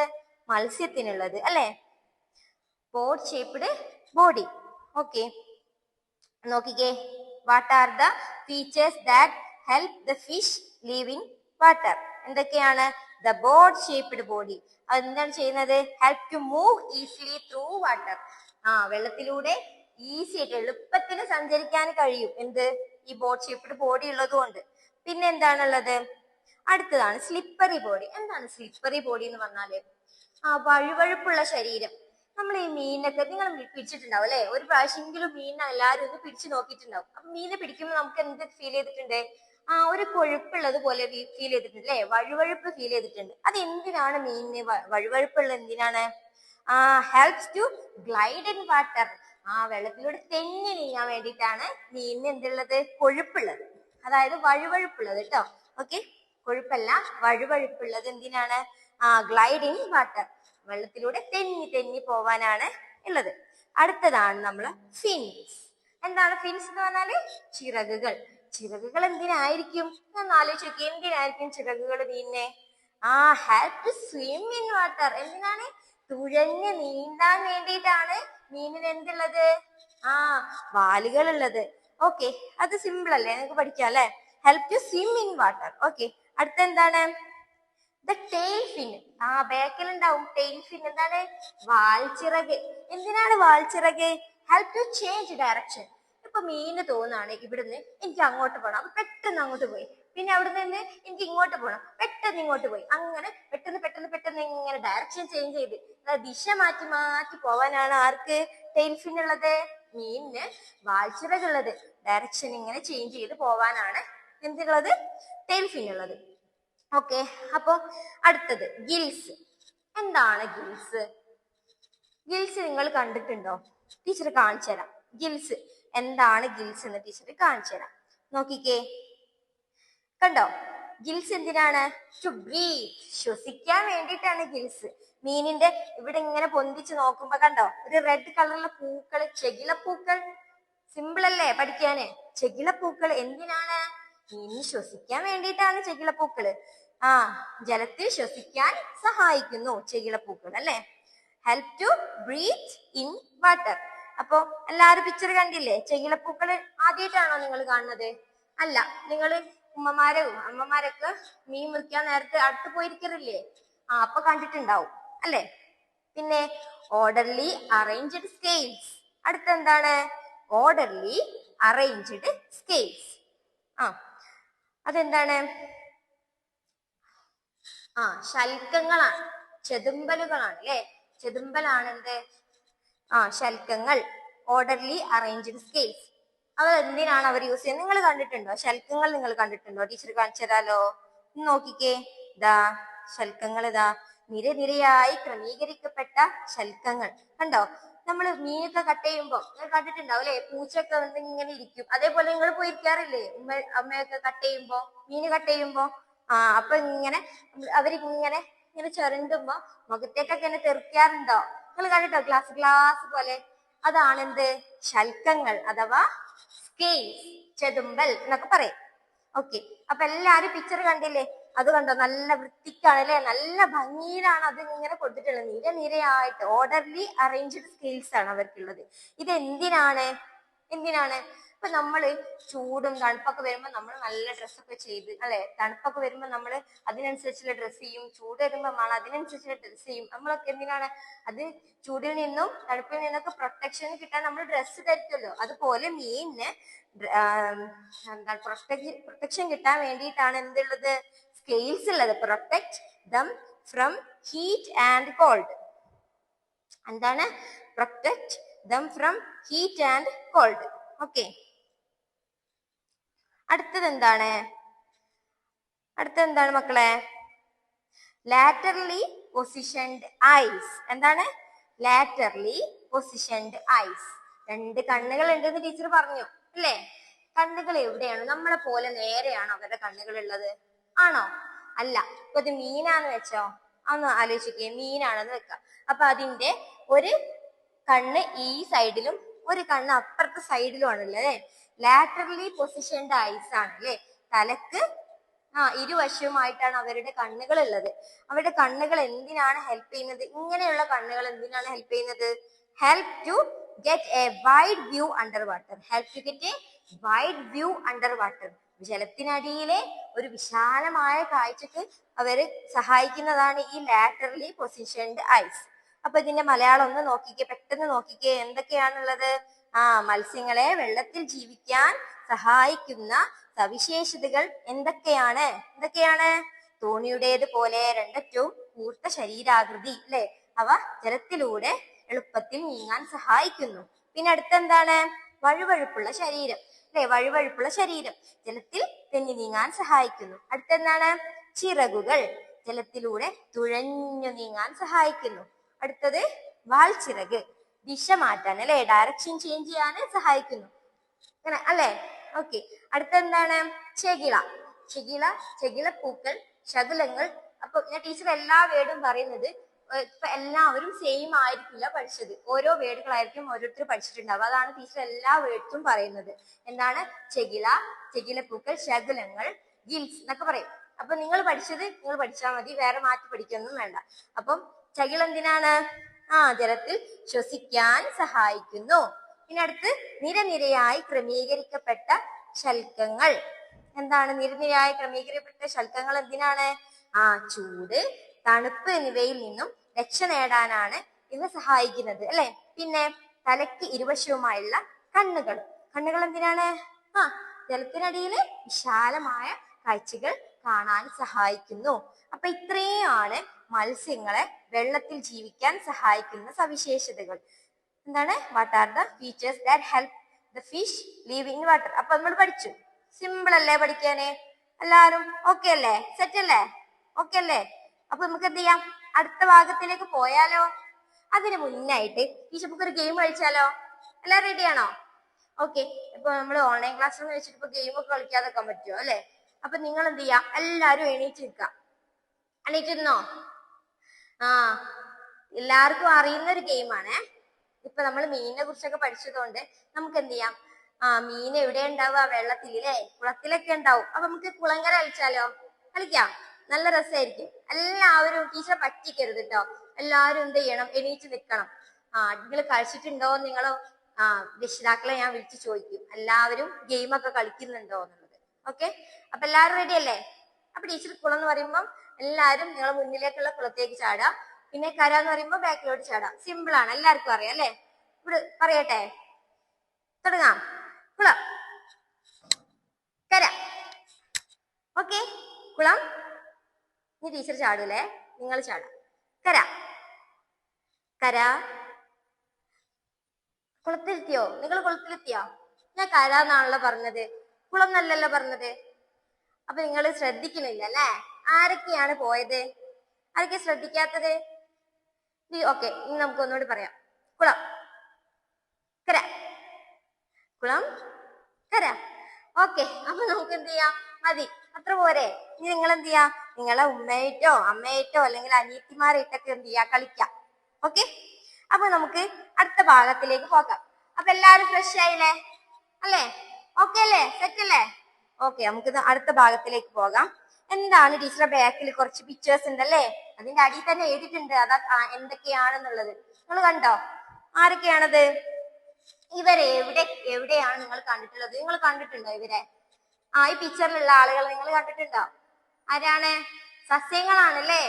മത്സ്യത്തിനുള്ളത് അല്ലെ? Boat shaped body. ഓക്കെ, നോക്കിക്കേ, what are the features that help the fish live in water? എന്തൊക്കെയാണ്? The boat shaped body. അതെന്താണ് ചെയ്യുന്നത്? Help to move easily through water. വെള്ളത്തിലൂടെ ഈസി ആയിട്ട് എളുപ്പത്തിന് സഞ്ചരിക്കാൻ കഴിയും. എന്ത്? ഈ ബോട്ട് ഷേപ്ഡ് ബോഡി ഉള്ളത് കൊണ്ട്. പിന്നെ എന്താണുള്ളത്? അടുത്തതാണ് സ്ലിപ്പറി ബോഡി. എന്താണ് സ്ലിപ്പറി ബോഡി എന്ന് പറഞ്ഞാല്? വഴുവഴുപ്പുള്ള ശരീരം. നമ്മൾ ഈ മീനൊക്കെ നിങ്ങൾ പിടിച്ചിട്ടുണ്ടാവും അല്ലെ? ഒരു പ്രാവശ്യമെങ്കിലും മീനിനെ എല്ലാവരും ഒന്ന് പിടിച്ചു നോക്കിയിട്ടുണ്ടാവും. അപ്പൊ മീനെ പിടിക്കുമ്പോൾ നമുക്ക് എന്ത് ഫീൽ ചെയ്തിട്ടുണ്ട്? ഒരു കൊഴുപ്പുള്ളത് പോലെ ഫീൽ ചെയ്തിട്ടുണ്ട് അല്ലെ? വഴുവഴുപ്പ് ഫീൽ ചെയ്തിട്ടുണ്ട്. അത് എന്തിനാണ് മീനിന് വഴുവഴുപ്പുള്ളത്? എന്തിനാണ്? Helps to glide in water. വെള്ളത്തിലൂടെ തെന്നി നീങ്ങാൻ വേണ്ടിയിട്ടാണ് മീനിന് എന്തുള്ളത്? കൊഴുപ്പുള്ളത്, അതായത് വഴുവഴുപ്പുള്ളത് കേട്ടോ. ഓക്കെ, കൊഴുപ്പല്ല, വഴുവഴുപ്പുള്ളത് എന്തിനാണ്? ഗ്ലൈഡ് ഇൻ വാട്ടർ, വെള്ളത്തിലൂടെ തെന്നി തെന്നി പോവാനാണ് ഉള്ളത്. അടുത്തതാണ് നമ്മള് ഫിൻസ്. എന്താണ് ഫിൻസ് എന്ന് പറഞ്ഞാല്? ചിറകുകൾ. ചിറകുകൾ എന്തിനായിരിക്കും? ഞാൻ ആലോചിച്ച് നോക്കി, എന്തിനായിരിക്കും ചിറകുകൾ മീനിനെ? Help to swim in water. എന്തിനാണ്? തുഴഞ്ഞ് നീന്താൻ വേണ്ടിയിട്ടാണ് മീനിന് എന്തുള്ളത്? വാലുകൾ ഉള്ളത്. ഓക്കെ, അത് സിമ്പിൾ അല്ലേ? നിങ്ങൾക്ക് പഠിക്കാം അല്ലെ? Help to swim in water. Okay, അടുത്ത എന്താണ്? The tail fin. ബാക്കിൽ ഉണ്ടാവും ടെയിൽ ഫിൻ. എന്താണ്? വാൽച്ചിറക്. എന്തിനാണ് വാൽച്ചിറക്? Help to change direction. ഇപ്പൊ മീന് തോന്നാണ് ഇവിടുന്ന് എനിക്ക് അങ്ങോട്ട് പോകണം, അപ്പൊ പെട്ടെന്ന് അങ്ങോട്ട് പോയി. പിന്നെ അവിടെ നിന്ന് എനിക്ക് ഇങ്ങോട്ട് പോകണം, പെട്ടെന്ന് ഇങ്ങോട്ട് പോയി. അങ്ങനെ പെട്ടെന്ന് പെട്ടെന്ന് പെട്ടെന്ന് ഇങ്ങനെ ഡയറക്ഷൻ ചേഞ്ച് ചെയ്ത് ദിശ മാറ്റി മാറ്റി പോവാനാണ് ആർക്ക്? ടെയിൽ ഫിൻ ഉള്ളത്. മീനിന് വാൽച്ചിറകുള്ളത്. ഡയറക്ഷൻ ഇങ്ങനെ ചേഞ്ച് ചെയ്ത് പോവാനാണ് എന്തുള്ളത്? ടെയിൽ ഫിൻ ഉള്ളത്. ഓക്കെ, അപ്പൊ അടുത്തത് ഗിൽസ്. എന്താണ് ഗിൽസ്? ഗിൽസ് നിങ്ങൾ കണ്ടിട്ടുണ്ടോ? ടീച്ചർ കാണിച്ചു തരാം. ഗിൽസ് എന്താണ് ഗിൽസ് എന്ന് ടീച്ചർ കാണിച്ചു തരാം. നോക്കിക്കേ, കണ്ടോ? ഗിൽസ് എന്തിനാണ്? ടു ബ്രീത്ത്, ശ്വസിക്കാൻ വേണ്ടിയിട്ടാണ് ഗിൽസ്. മീനിന്റെ ഇവിടെ ഇങ്ങനെ പൊന്തിച്ച് നോക്കുമ്പോ കണ്ടോ ഒരു റെഡ് കളറിലെ പൂക്കൾ, ചെകിളപ്പൂക്കൾ. സിമ്പിൾ അല്ലേ പഠിക്കാന്? ചെകിളപ്പൂക്കൾ എന്തിനാണ്? മീനിന് ശ്വസിക്കാൻ വേണ്ടിയിട്ടാണ് ചെകിളപ്പൂക്കള്. ജലത്തിൽ ശ്വസിക്കാൻ സഹായിക്കുന്നു ചെകിളപ്പൂക്കൾ അല്ലെ? Help to breathe in water. അപ്പൊ എല്ലാരും പിക്ചർ കണ്ടില്ലേ? ചെകിളപ്പൂക്കള് ആദ്യമായിട്ടാണോ നിങ്ങൾ കാണുന്നത്? അല്ല, നിങ്ങൾ അമ്മമാരൊക്കെ മീൻ മുറിക്കാൻ നേരത്തെ അടുത്ത് പോയിരിക്കറില്ലേ? അപ്പൊ കണ്ടിട്ടുണ്ടാവും അല്ലെ? പിന്നെ ഓർഡർലി അറേഞ്ച്ഡ് സ്കെയിൽസ്. അടുത്തെന്താണ്? Orderly arranged scales. അതെന്താണ്? ശൽക്കങ്ങളാണ്, ചെതുമ്പലുകളാണ് അല്ലെ? ചെതുമ്പലാണ് എന്ത്? ശൽക്കങ്ങൾ. Orderly arranged scales. അവ എന്തിനാണ് അവർ യൂസ് ചെയ്യുന്നത്? നിങ്ങൾ കണ്ടിട്ടുണ്ടോ ശൽക്കങ്ങൾ? നിങ്ങൾ കണ്ടിട്ടുണ്ടോ? ടീച്ചർ കാണിച്ചു തരാലോ. നോക്കിക്കേ, ഇതാ ശൽക്കങ്ങൾ. ഇതാ നിരനിരയായി ക്രമീകരിക്കപ്പെട്ട ശൽക്കങ്ങൾ കണ്ടോ? നമ്മൾ മീനൊക്കെ കട്ട് ചെയ്യുമ്പോ നിങ്ങൾ കണ്ടിട്ടുണ്ടാവും അല്ലെ, പൂച്ചൊക്കെ വന്ന് ഇങ്ങനെ ഇരിക്കും. അതേപോലെ നിങ്ങൾ പോയി ഇരിക്കാറില്ലേ അമ്മയൊക്കെ കട്ട് ചെയ്യുമ്പോ, മീന് കട്ട് ചെയ്യുമ്പോ? അപ്പൊ ഇങ്ങനെ അവരിങ്ങനെ ഇങ്ങനെ ചുരണ്ടുമ്പോ മുഖത്തേക്കൊക്കെ ഇങ്ങനെ തെറിക്കാറുണ്ടോ? നിങ്ങൾ കണ്ടിട്ടോ ഗ്ലാസ് ഗ്ലാസ് പോലെ? അതാണ് എന്ത്? ശൽക്കങ്ങൾ അഥവാ സ്കെയിൽസ്, ചെതുമ്പൽ എന്നൊക്കെ പറയും. ഓക്കെ, അപ്പൊ എല്ലാരും പിക്ചർ കണ്ടില്ലേ? അത് കണ്ടോ? നല്ല വൃത്തിക്കാണ് അല്ലെ, നല്ല ഭംഗിയിലാണ് അത് ഇങ്ങനെ കൊടുത്തിട്ടുള്ളത്. നിരയായിട്ട് ഓർഡർലി അറേഞ്ച്ഡ് സ്കെയിൽസ് ആണ് അവർക്കുള്ളത്. ഇത് എന്തിനാണ് ഇപ്പൊ നമ്മള് ചൂടും തണുപ്പൊക്കെ വരുമ്പോ നമ്മൾ നല്ല ഡ്രസ്സൊക്കെ ചെയ്ത് അല്ലെ, തണുപ്പൊക്കെ വരുമ്പോ നമ്മൾ അതിനനുസരിച്ചുള്ള ഡ്രസ്സ് ചെയ്യും, ചൂട് വരുമ്പോ നമ്മൾ അതിനനുസരിച്ചുള്ള ഡ്രസ്സ് ചെയ്യും. നമ്മളൊക്കെ എന്തിനാണ്? അത് ചൂടിൽ നിന്നും തണുപ്പിൽ നിന്നൊക്കെ പ്രൊട്ടക്ഷൻ കിട്ടാൻ നമ്മൾ ഡ്രസ്സ് ധരിക്കുമല്ലോ. അതുപോലെ മീനിന് എന്താ പ്രൊട്ടക്ഷൻ കിട്ടാൻ വേണ്ടിയിട്ടാണ് എന്തുള്ളത്? സ്കെയിൽസ് ഉള്ളത്. Protect them from heat and cold. എന്താണ്? Protect them from heat and cold. Okay, അടുത്തത് എന്താണ് മക്കളെ? Laterally positioned eyes. എന്താണ്? Laterally positioned eyes. 2 കണ്ണുകൾ ഉണ്ടെന്ന് ടീച്ചർ പറഞ്ഞു അല്ലേ? കണ്ണുകൾ എവിടെയാണ്? നമ്മളെ പോലെ നേരെയാണോ അവരുടെ കണ്ണുകൾ ഉള്ളത്? ആണോ? അല്ല. ഇപ്പൊ ഇത് മീനാന്ന് വെച്ചോ, ഒന്ന് ആലോചിക്കേ, മീനാണെന്ന് വെക്കാം. അപ്പൊ അതിന്റെ ഒരു കണ്ണ് ഈ സൈഡിലും ഒരു കണ്ണ് അപ്പുറത്തെ സൈഡിലും ആണല്ലേ. ലാറ്ററലി പൊസിഷൻഡ് ഐസ് ആണ് അല്ലെ. തലക്ക് ഇരുവശവുമായിട്ടാണ് അവരുടെ കണ്ണുകൾ ഉള്ളത്. അവരുടെ കണ്ണുകൾ എന്തിനാണ് ഹെൽപ്പ് ചെയ്യുന്നത്? ഇങ്ങനെയുള്ള കണ്ണുകൾ എന്തിനാണ് ഹെൽപ്പ് ചെയ്യുന്നത്? Help to get a wide view under water. Help to get a wide view under water. ജലത്തിനടിയിലെ ഒരു വിശാലമായ കാഴ്ചക്ക് അവര് സഹായിക്കുന്നതാണ് ഈ ലാറ്ററലി പൊസിഷൻഡ് ഐസ്. അപ്പൊ ഇതിന്റെ മലയാളം ഒന്ന് നോക്കിക്കേ, പെട്ടെന്ന് നോക്കിക്കേ. എന്തൊക്കെയാണുള്ളത്? മത്സ്യങ്ങളെ വെള്ളത്തിൽ ജീവിക്കാൻ സഹായിക്കുന്ന സവിശേഷതകൾ എന്തൊക്കെയാണ്? തോണിയുടേത് പോലെ 2 അറ്റവും കൂർത്ത ശരീരാകൃതി അല്ലെ. അവ ജലത്തിലൂടെ എളുപ്പത്തിൽ നീങ്ങാൻ സഹായിക്കുന്നു. പിന്നെ അടുത്തെന്താണ്? വഴുവഴുപ്പുള്ള ശരീരം അല്ലെ. വഴുവഴുപ്പുള്ള ശരീരം ജലത്തിൽ തെന്നി നീങ്ങാൻ സഹായിക്കുന്നു. അടുത്തെന്താണ്? ചിറകുകൾ ജലത്തിലൂടെ തുഴഞ്ഞു നീങ്ങാൻ സഹായിക്കുന്നു. അടുത്തത് വാൽച്ചിറക്, ദിശ മാറ്റാൻ അല്ലെ, ഡയറക്ഷൻ ചേഞ്ച് ചെയ്യാൻ സഹായിക്കുന്നു. അങ്ങനെ അല്ലെ. ഓക്കെ, അടുത്തെന്താണ്? ചെകിള പൂക്കൾ, ശകുലങ്ങൾ. അപ്പൊ ഞാൻ ടീച്ചർ എല്ലാ വേർഡും പറയുന്നത് ഇപ്പൊ എല്ലാവരും സെയിം ആയിരിക്കില്ല പഠിച്ചത്. ഓരോ വേർഡുകളായിരിക്കും ഓരോരുത്തർ പഠിച്ചിട്ടുണ്ടാവും. അതാണ് ടീച്ചർ എല്ലാ വേർഡ്സും പറയുന്നത്. എന്താണ്? ചെകിളപ്പൂക്കൾ, ശകുലങ്ങൾ, ഗിൽസ് എന്നൊക്കെ പറയും. അപ്പൊ നിങ്ങൾ പഠിച്ചത് നിങ്ങൾ പഠിച്ചാൽ മതി, വേറെ മാറ്റി പഠിക്കൊന്നും വേണ്ട. അപ്പം ചകിള എന്തിനാണ്? ജലത്തിൽ ശ്വസിക്കാൻ സഹായിക്കുന്നു. പിന്നെ അടുത്ത് നിരനിരയായി ക്രമീകരിക്കപ്പെട്ട ശൽക്കങ്ങൾ. എന്താണ് നിരനിരയായി ക്രമീകരിക്കപ്പെട്ട ശൽക്കങ്ങൾ? എന്തിനാണ്? ചൂട്, തണുപ്പ് എന്നിവയിൽ നിന്നും രക്ഷ നേടാനാണ് ഇവ സഹായിക്കുന്നത് അല്ലെ. പിന്നെ തലയ്ക്ക് ഇരുവശവുമായുള്ള കണ്ണുകൾ എന്തിനാണ്? ജലത്തിനടിയില് വിശാലമായ കാഴ്ചകൾ കാണാൻ സഹായിക്കുന്നു. അപ്പൊ ഇത്രയാണ് മത്സ്യങ്ങളെ വെള്ളത്തിൽ ജീവിക്കാൻ സഹായിക്കുന്ന സവിശേഷതകൾ. എന്താണ്? What are the features that help the fish leave in water. അപ്പൊ നമ്മൾ പഠിച്ചു. സിമ്പിൾ അല്ലേ പഠിക്കാന്? എല്ലാരും ഓക്കെ അല്ലേ? സെറ്റ് അല്ലേ? ഓക്കെ അല്ലേ? അപ്പൊ നമുക്ക് എന്ത് ചെയ്യാം? അടുത്ത ഭാഗത്തിലേക്ക് പോയാലോ? അതിന് മുന്നായിട്ട് ടീച്ചർ നമുക്ക് ഒരു ഗെയിം കളിച്ചാലോ? എല്ലാരും റെഡിയാണോ? ഓക്കെ, ഇപ്പൊ നമ്മൾ ഓൺലൈൻ ക്ലാസ് വെച്ചിട്ട് ഇപ്പൊ ഗെയിം ഒക്കെ കളിക്കാതെക്കാൻ പറ്റുമോ അല്ലെ? അപ്പൊ നിങ്ങൾ എന്ത് ചെയ്യാം? എല്ലാരും എണീറ്റ് നിൽക്കാം. എണീറ്റിരുന്നോ? എല്ലാവർക്കും അറിയുന്ന ഒരു ഗെയിമാണേ. ഇപ്പൊ നമ്മൾ മീനിനെ കുറിച്ചൊക്കെ പഠിച്ചതുകൊണ്ട് നമുക്ക് എന്ത് ചെയ്യാം? മീൻ എവിടെ ഉണ്ടാവുക? വെള്ളത്തിലേ, കുളത്തിലൊക്കെ ഉണ്ടാവും. അപ്പൊ നമുക്ക് കുളങ്കര കളിക്കാം. നല്ല രസമായിരിക്കും. എല്ലാവരും ടീച്ചറെ പറ്റിക്കരുത് കേട്ടോ. എല്ലാവരും എന്ത് ചെയ്യണം? എണീറ്റ് നിൽക്കണം. നിങ്ങൾ കളിച്ചിട്ടുണ്ടോ? നിങ്ങളോ രക്ഷിതാക്കളെ ഞാൻ വിളിച്ചു ചോദിക്കും, എല്ലാവരും ഗെയിമൊക്കെ കളിക്കുന്നുണ്ടോ എന്നുള്ളത്. ഓക്കെ, അപ്പൊ എല്ലാവരും റെഡി അല്ലേ? അപ്പൊ ടീച്ചർ കുളം എന്ന് പറയുമ്പോൾ എല്ലാവരും നിങ്ങളെ മുന്നിലേക്കുള്ള കുളത്തേക്ക് ചാടാം. പിന്നെ കര എന്ന് പറയുമ്പോൾ ബാക്കിലോട്ട് ചാടാം. സിമ്പിൾ ആണ്, എല്ലാവർക്കും അറിയാം അല്ലെ? ഇവിടെ പറയട്ടെ, തുടങ്ങാം. കുളം, കര. ഓക്കെ, കുളം. ഇനി ടീച്ചർ ചാടൂലേ, നിങ്ങൾ ചാടാം. കര. കുളത്തിലെത്തിയോ? നിങ്ങൾ കുളത്തിലെത്തിയോ? ഞാൻ കര എന്നാണല്ലോ പറഞ്ഞത്, കുളം എന്നല്ലല്ലോ പറഞ്ഞത്. അപ്പൊ നിങ്ങൾ ശ്രദ്ധിക്കുന്നില്ല അല്ലെ? ആരൊക്കെയാണ് പോയത്? ആരൊക്കെ ശ്രദ്ധിക്കാത്തത്? ഓക്കെ, ഇനി നമുക്ക് ഒന്നുകൂടി പറയാം. കുളം. കര, കുളം കര. ഓക്കെ, അപ്പൊ നമുക്ക് എന്ത് ചെയ്യാം? മതി, അത്ര പോരെ. ഇനി നിങ്ങൾ എന്ത് ചെയ്യാ? നിങ്ങളെ ഉമ്മയായിട്ടോ അമ്മയായിട്ടോ അല്ലെങ്കിൽ അനിയത്തിമാരായിട്ടൊക്കെ എന്ത് ചെയ്യാ? കളിക്കാം. ഓക്കെ, അപ്പൊ നമുക്ക് അടുത്ത ഭാഗത്തിലേക്ക് പോകാം. അപ്പൊ എല്ലാരും ഫ്രഷ് ആയില്ലേ? അല്ലേ? ഓക്കെ അല്ലേ? സെറ്റ് അല്ലേ? ഓക്കെ, നമുക്ക് അടുത്ത ഭാഗത്തിലേക്ക് പോകാം. എന്താണ് ടീച്ചറെ ബാക്കിൽ കുറച്ച് പിക്ചേഴ്സ് ഉണ്ടല്ലേ? അതിന്റെ അടിയിൽ തന്നെ എഴുതിയിട്ടുണ്ട് അതാ എന്തൊക്കെയാണെന്നുള്ളത്. നിങ്ങൾ കണ്ടോ? ആരൊക്കെയാണത്? ഇവരെ എവിടെയാണ് നിങ്ങൾ കണ്ടിട്ടുള്ളത്? നിങ്ങൾ കണ്ടിട്ടുണ്ടോ ഇവരെ? ഈ പിക്ചറിലുള്ള ആളുകൾ നിങ്ങൾ കണ്ടിട്ടുണ്ടോ? ആരാണ്? സസ്യങ്ങളാണല്ലേ?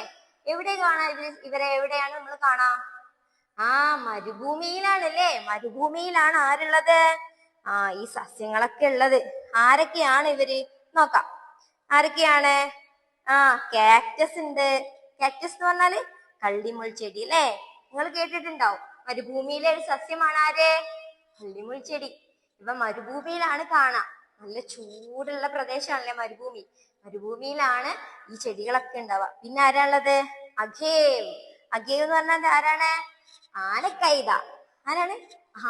എവിടെ കാണാ ഇവരെ എവിടെയാണ് നമ്മൾ കാണാം? മരുഭൂമിയിലാണല്ലേ? മരുഭൂമിയിലാണ് ആരുള്ളത്? ഈ സസ്യങ്ങളൊക്കെ ഉള്ളത്. ആരൊക്കെയാണ് ഇവര്? നോക്കാം. ആരൊക്കെയാണ്? കാക്ടസ് ഉണ്ട്. കാക്ടസ് എന്ന് പറഞ്ഞാല് കള്ളിമുൾ ചെടി അല്ലേ? നിങ്ങൾ കേട്ടിട്ടുണ്ടാവും. മരുഭൂമിയിലെ ഒരു സസ്യമാണ് ആര്? കള്ളിമുൾ ചെടി. ഇവ മരുഭൂമിയിലാണ് കാണാം. നല്ല ചൂടുള്ള പ്രദേശമാണല്ലേ മരുഭൂമി. മരുഭൂമിയിലാണ് ഈ ചെടികളൊക്കെ ഉണ്ടാവുക. പിന്നെ ആരാളുള്ളത്? അഖേവ്. അഖേവ് എന്ന് പറഞ്ഞാൽ ആരാണ്? ആനക്കൈത. ആരാണ്?